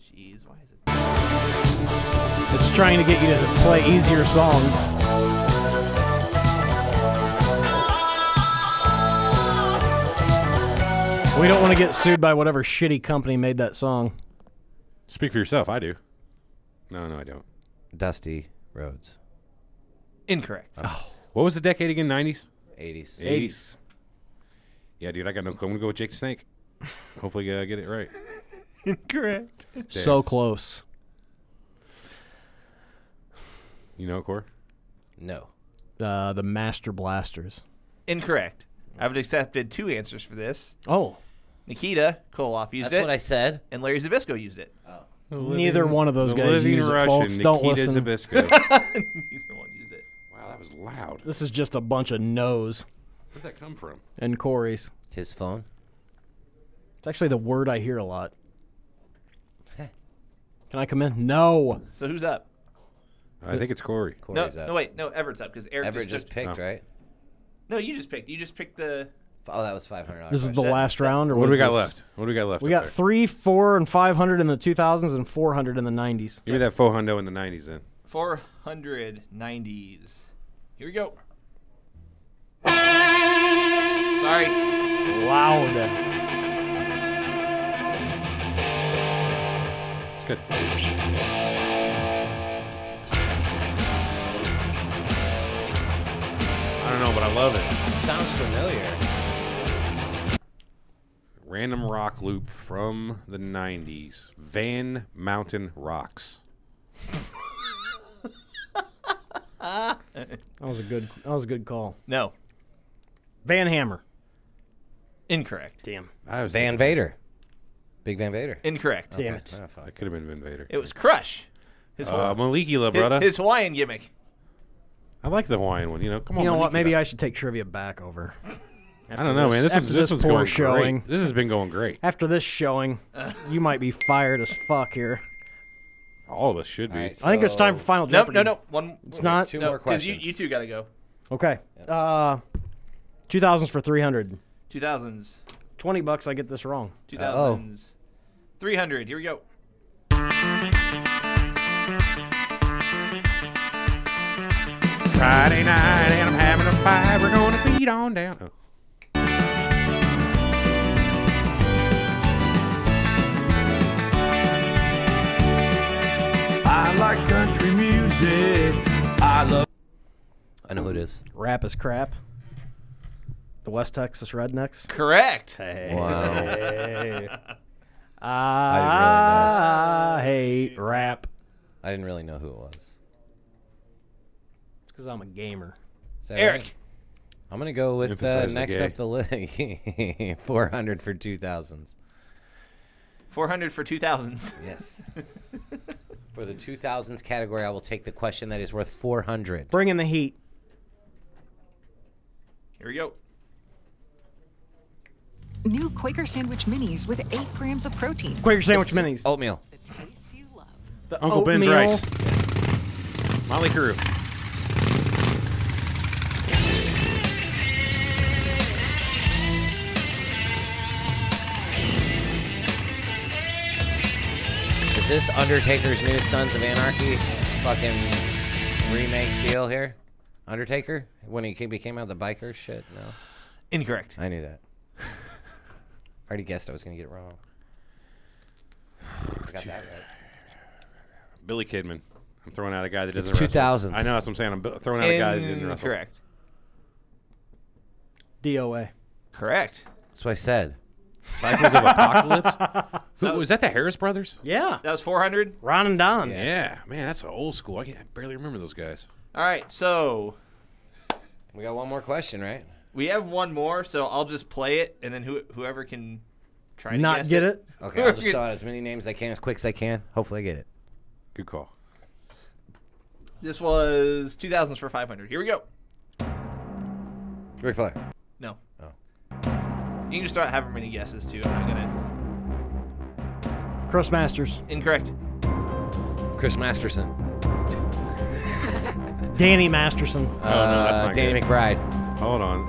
Jeez, why is it? It's trying to get you to play easier songs. We don't want to get sued by whatever shitty company made that song. Speak for yourself. I do. No, I don't. Dusty Rhodes. Incorrect. What was the decade again? 90s? 80s. 80s. Yeah, dude, I got no clue. I'm going to go with Jake the Snake. Hopefully I get it right. Incorrect. So close. You know, Core? No. The Master Blasters. Incorrect. I've accepted 2 answers for this. Oh. Nikita Koloff used That's it, what I said. and Larry Zabisco used it. Neither one of those The guys living use it, Russian, folks. Don't Nikita listen. Zabisco. Neither one used it. Wow, that was loud. This is just a bunch of no's Where'd that come from? and Corey's. His phone. It's actually the word I hear a lot. Can I come in? No. So who's up? I think it's Corey. Corey's up. No, wait. No, Everett's up because Eric Everett just took- picked, Oh. right? No, you just picked. You just picked the. Oh, that was $500. This is the That- last round, or What do we is got this? left? What do we got left? We up got there? 3, 4, and 500 in the 2000s and 400 in the 90s. Give me that faux hundo in the 90s then. 490s. Here we go. Sorry. Loud. good. I don't know, but I love it. Sounds familiar. Random rock loop from the 90s. Van Mountain Rocks. That was a good call. No. Van Hammer. Incorrect. Damn. Van Vader. Big Van Vader. Incorrect. Damn it. That could have been Van Vader. It was Crush. His Malikila, brother. his Hawaiian gimmick. I like the Hawaiian one. You know, come on. You know what? Malikila. Maybe I should take trivia back over. I don't know, man. This one's poor going showing. great. This has been going great. After this showing, you might be fired as fuck here. All of us should be. All right, I think it's time for Final Nope, Jeopardy. no. One. It's not? Two No, more because questions. you two got to go. Okay. 2000s for 300. 2000s. $20. I get this wrong. 2000s. 300. Here we go. Friday night and I'm having a fight. We're going to beat on down. Oh. I like country music. I love. I know who it is. Rap is crap. The West Texas Rednecks. Correct. Hey. I I hate rap. I didn't really know who it was. It's because I'm a gamer. Is that Eric. right? I'm going to go with Emphasize the next gay. up the list. 400 for 2000s. 400 for 2000s. Yes. For the 2000s category, I will take the question that is worth 400. Bring in the heat. Here we go. New Quaker Sandwich Minis with 8 grams of protein. Quaker Sandwich Minis. Oatmeal. The taste you love. The Uncle Ben's oatmeal. rice. Molly Crew. Is this Undertaker's new Sons of Anarchy fucking remake deal here? Undertaker? When he became out the biker shit? No. Incorrect. I knew that. I already guessed I was going to get it wrong. I got that right. Billy Kidman. I'm throwing out a guy that It's doesn't wrestle. 2000s. I know, that's what I'm saying. I'm throwing out a guy that didn't wrestle. Incorrect. DOA. Correct. That's what I said. Cycles of Apocalypse? Was that the Harris brothers? Yeah. That was 400. Ron and Don. Yeah. Man, that's old school. I barely remember those guys. All right, so We got one more question, right? we have one more, so I'll just play it, and then whoever can try to Not guess get it. Okay, I'll just throw out as many names as I can as quick as I can. Hopefully I get it. Good call. This was 2000s for 500. Here we go. Ric Flair. No. Oh. You can just start however many guesses, too. I'm not going to. Chris Masters. Incorrect. Chris Masterson. Danny Masterson. Oh, no, that's not Danny good. McBride. Hold on.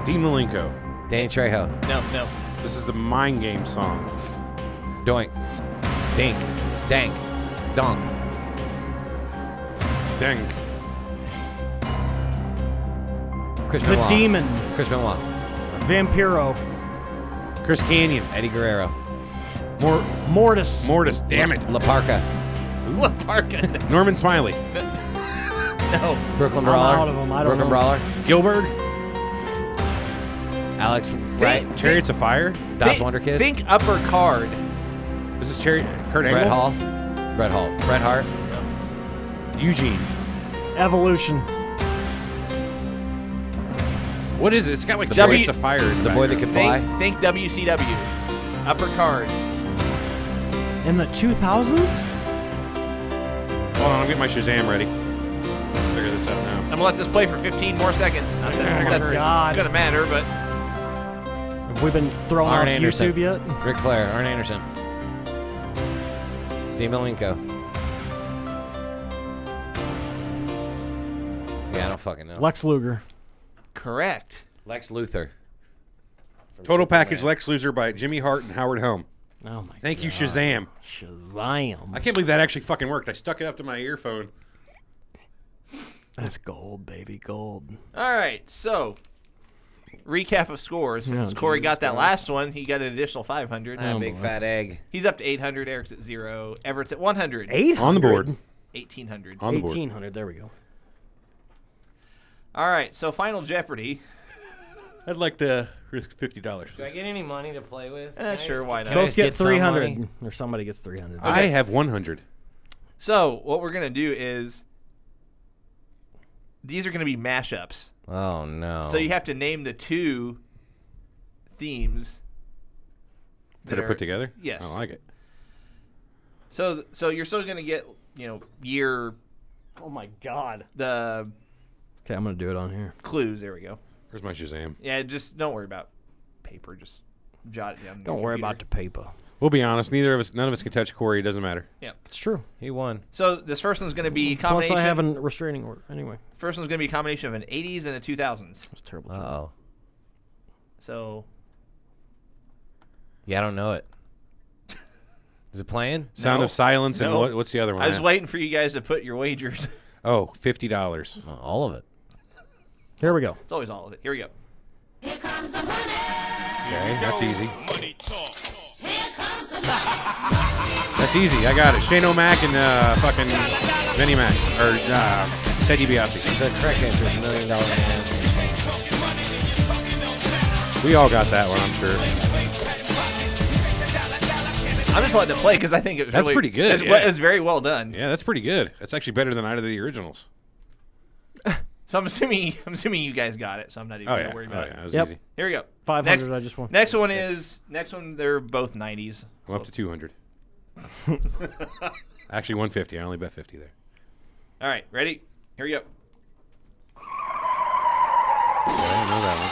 Dean Malenko. Danny Trejo. No. This is the Mind Game song. Doink. Dink. Dank. Donk. Dang. Chris The Benoit. Demon. Chris Benoit. Vampiro. Chris Canyon. Eddie Guerrero. Mortis. Mortis. Damn it. La Parka. What Parka? Norman Smiley. No. Brooklyn I'm Brawler. out of 'em. I don't Brooklyn know. Brawler. Gilbert. Alex Wright. Chariots of Fire. Das Wonder Kid. Think upper card. This is Kurt Angle. Brett Hall. Bret Hart. Eugene. Evolution. What is it? It's got like W- Chariots of Fire. in The boy that background. could fly. Think WCW. Upper card. In the 2000s? Hold on, I'm getting my Shazam ready. Figure this out now. I'm going to let this play for 15 more seconds. Not that Oh my that's God. going to matter, but Have we been thrown Arn off Anderson. YouTube yet? Ric Flair. Arn Anderson. Dean Malenko. Yeah, I don't fucking know. Lex Luger. correct. Lex Luthor. Total Superman. Package Lex Luthor by Jimmy Hart and Howard Helm. Oh my Thank you, God. Shazam. Shazam. I can't believe that actually fucking worked. I stuck it up to my earphone. That's gold, baby, gold. All right, so recap of scores. Since Corey got that last one, he got an additional 500. Big fat egg. He's up to 800. Eric's at 0. Everett's at 100. 800? On the board. 1,800. On the board. 1,800. There we go. All right, so Final Jeopardy. I'd like to risk $50. Do I get any money to play with? Sure, why not? Both get 300, or somebody gets 300. I have 100. So what we're gonna do is these are gonna be mashups. Oh no! So you have to name the 2 themes that are put together. Yes, I like it. So you're still gonna get year. Oh my God. The. Okay, I'm gonna do it on here. Clues. There we go. Where's my Shazam? Yeah, just don't worry about paper. Just jot it down. Don't worry about the paper. We'll be honest. None of us can touch Corey. It doesn't matter. Yeah, it's true. He won. So this first one's going to be combination. Plus, I have a restraining order. Anyway, first one's going to be a combination of an 80s and a 2000s. That's terrible. Oh. So. Yeah, I don't know it. Is it playing? Sound of Silence and what's the other one? I was waiting for you guys to put your wagers. Oh, $50. All of it. Here we go. It's always all of it. Here we go. Here comes the money. Okay, that's easy. Money talk. Here comes the That's easy. I got it. Shane O'Mac and fucking Benny Mac or Ted DiBiase. The correct answer is $1 Million Man. We all got that one, I'm sure. I'm just letting it play because I think it was That's really, pretty good. It was very well done. Yeah, that's pretty good. That's actually better than either of the originals. So I'm assuming you guys got it. So I'm not even going to worry about it. That was easy. Here we go. 500. I just won. Next one they're both 90s. I'm up to 200. Actually, 150. I only bet 50 there. All right, ready? Here we go. I didn't know that one.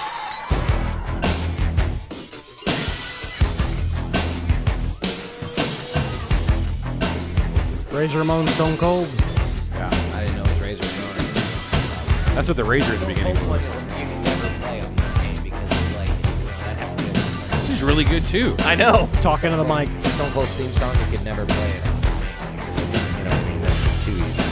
Razor Ramon Stone Cold. Yeah, I didn't know it was Razor Ramon. That's what the Razor at the beginning was. You can never play on this game because it's like I'd have to get This is really good too. I know. Talking to the mic. Stone Cold theme song. You could never play it on this game because that's just too easy.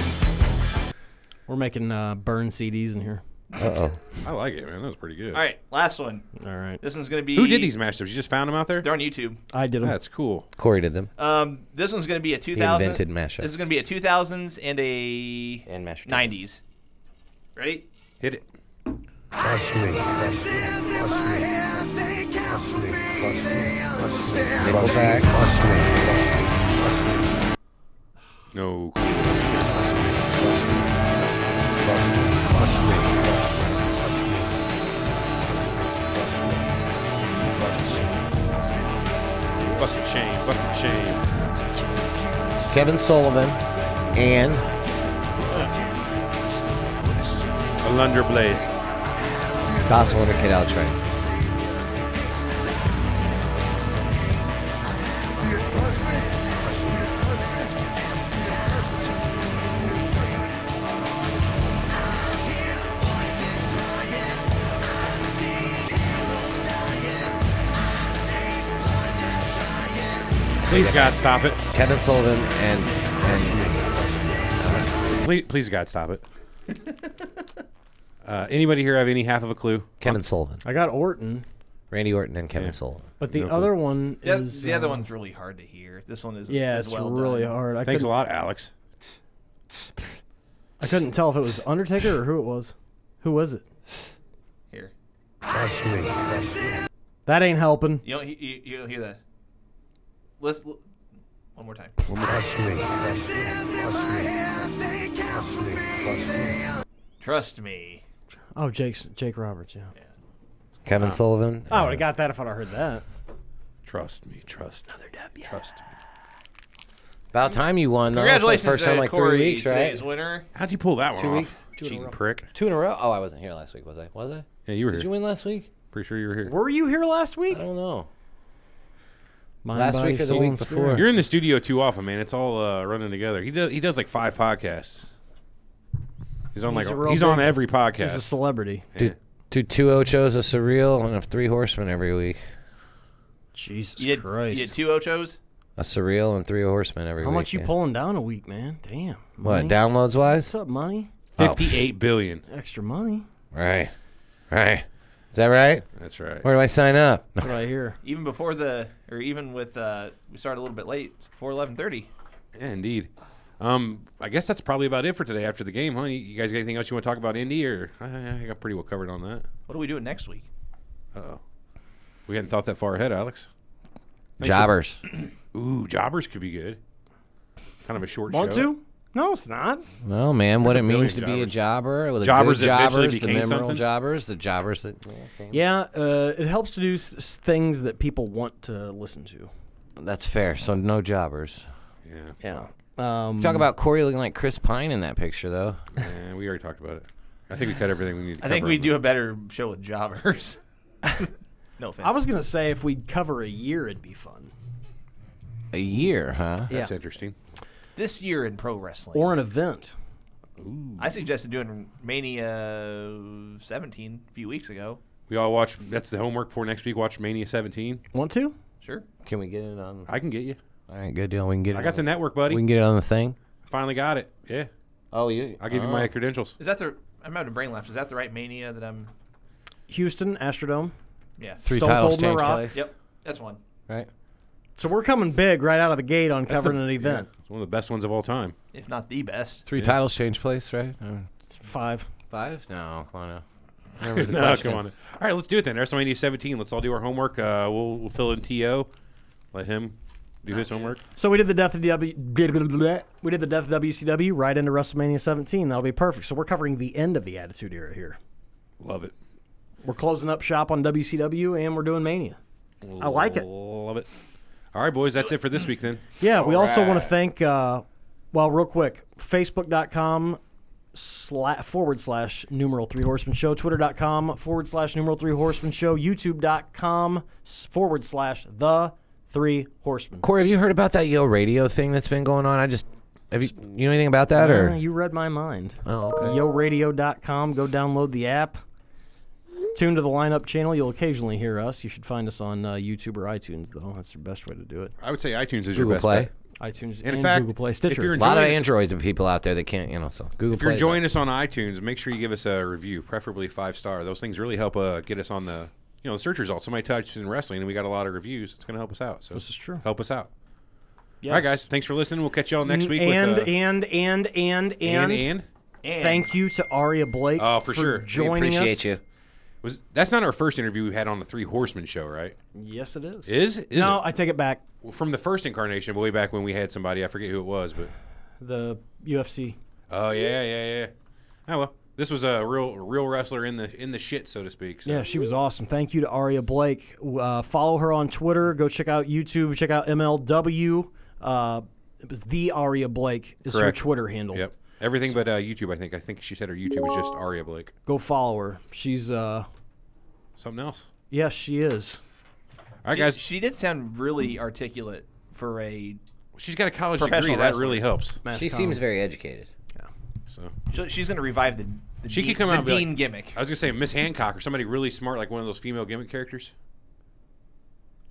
We're making burn CDs in here. Uh-oh. I like it, man. That was pretty good. All right, last one. All right. This one's going to be. Who did these mashups? You just found them out there? They're on YouTube. I did them. That's cool. Corey did them. This one's going to be a 2000s. He invented mashups. This is going to be a 2000s and a 90s. Ready? Hit it. Trust me. Nickelback. No. Bucket chain, bucket chain. Kevin Sullivan and Alunder Blaze. Das Wonder Kid Outright. Please, God, stop it. Kevin Sullivan and please, God, stop it. Anybody here have any half of a clue? Kevin Sullivan. I got Orton. Randy Orton and Kevin Sullivan. But the other one is... The other one's really hard to hear. This one is it's well really done. hard. Thanks a lot, Alex. I couldn't tell if it was Undertaker or who it was. Who was it? Here. Trust me. That ain't helping. You don't hear that. Let's one more time. Trust me. Trust me. Oh, Jake Roberts, yeah. Kevin Sullivan. I would have got that if I'd have heard that. Trust me. Trust another W. Trust me. About time you won. Congratulations, first time in like Corey, 3 weeks, right? today's winner. How'd you pull that one 2 off? weeks? Cheating prick. 2 in a row? Oh, I wasn't here last week, was I? Was I? Yeah, you were Did here. you win last week? Pretty sure you were here. Were you here last week? I don't know. Mind, Last body, week or the soul, week and before? spirit. You're in the studio too often, man. It's all running together. He does like 5 podcasts. He's on he's on every podcast. He's a celebrity. Yeah. Do 2 Ochos, a Surreal, and a 3 Horsemen every week. Jesus You Christ. did 2 Ochos? A Surreal and 3 Horsemen every How week. much you pulling down a week, man? Damn. What, Money? downloads wise? What's up, money? 58 billion. Extra money. Right. Is that right? That's right. Where do I sign up? Right here. Even before even with we started a little bit late. It's before 11:30. Yeah, indeed. I guess that's probably about it for today after the game, huh? You guys got anything else you want to talk about, Indy, or I got pretty well covered on that. What are we doing next week? Uh-oh. We hadn't thought that far ahead, Alex. Jobbers. Ooh, Jobbers could be good. Kind of a short Want show. to? No, it's not. Well, man, what There's it a billion means to be a jobbers. jobber. Well, the Jobbers good that eventually jobbers, the became memorable something? jobbers, the jobbers that... Yeah, it helps to do things that people want to listen to. That's fair. So no jobbers. Yeah. Yeah. Talk about Corey looking like Chris Pine in that picture, though. Yeah, we already talked about it. I think we cut everything we need to I think cover we on do a better show with jobbers. No offense. I was going to say if we'd cover a year, it'd be fun. A year, huh? That's interesting. This year in pro wrestling. Or an event. Ooh. I suggested doing Mania 17 a few weeks ago. We all watch. That's the homework for next week. Watch Mania 17. Want to? Sure. Can we get it on? I can get you. All right, good deal. We can get it. I got the network, buddy. We can get it on the thing. Finally got it. Yeah. Oh, you? I'll give you my credentials. Is that the? I'm having a brain lapse. Is that the right Mania that I'm? Houston, Astrodome. Yeah. 3 Stone titles Cold change Rock. place. Yep. That's one. Right. So we're coming big right out of the gate on covering an event. It's one of the best ones of all time. If not the best. 3 titles change place, right? 5. 5? No, come on now. No, come on. All right, let's do it then. WrestleMania 17. Let's all do our homework. We'll fill in T.O. Let him do his homework. So we did the death of WCW right into WrestleMania 17. That'll be perfect. So we're covering the end of the Attitude Era here. Love it. We're closing up shop on WCW and we're doing Mania. I like it. Love it. All right, boys, that's it for this week then. Yeah, we also want to thank, well, real quick, Facebook.com / numeral 3 Horsemen Show, Twitter.com / numeral 3 Horsemen Show, YouTube.com / the 3 Horsemen. Corey, have you heard about that Yo Radio thing that's been going on? Have you know anything about that? Or You read my mind. Oh, okay. YoRadio.com. Go download the app. Tune to the lineup channel. You'll occasionally hear us. You should find us on YouTube or iTunes, though. That's the best way to do it. I would say iTunes is your Google best Play. bet. iTunes And in and fact, Google Play. Stitcher. if you're A lot of enjoying us- Androids and people out there that can't, so Google If you're Play's enjoying up. us on iTunes, make sure you give us a review, preferably 5-star. Those things really help get us on the the search results. Somebody types in wrestling and we got a lot of reviews. It's going to help us out. So This is true. Help us out. Yes. All right, guys. Thanks for listening. We'll catch y'all next week. And and thank you to Aria Blake for sure. We joining appreciate us. you. That's not our first interview we had on the Three Horsemen Show, right? Yes, it is. Is no, it? I take it back. Well, from the first incarnation, way back when we had somebody, I forget who it was, but The UFC. oh yeah. Oh well, this was a real wrestler in the shit, so to speak. So. Yeah, she was awesome. Thank you to Aria Blake. Follow her on Twitter. Go check out YouTube. Check out MLW. It was the Aria Blake is Correct. her Twitter handle. Yep. Everything but YouTube, I think. I think she said her YouTube was just Aria Blake. Go follow her. She's Something else. yes, she is. All right, guys. She did sound really articulate for a. She's got a college degree. Professional That wrestler. really helps. She seems very educated. So She's going to revive the she Dean, could come the out and be Dean like, gimmick. I was gonna say Miss Hancock or somebody really smart, like one of those female gimmick characters.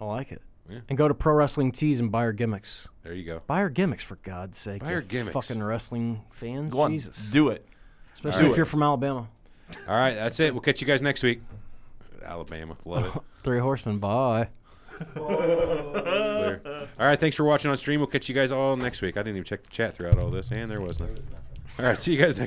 I like it. Yeah. And go to Pro Wrestling Tees and buy her gimmicks. There you go. Buy her gimmicks, for God's sake. Buy her you gimmicks. Fucking wrestling fans. Go on, Jesus. do it. Especially if you're from Alabama. All right, that's it. We'll catch you guys next week. Alabama, love it. 3 Horsemen. Bye. Clear. All right, thanks for watching on stream. We'll catch you guys all next week. I didn't even check the chat throughout all this, and there was none. All right, see you guys next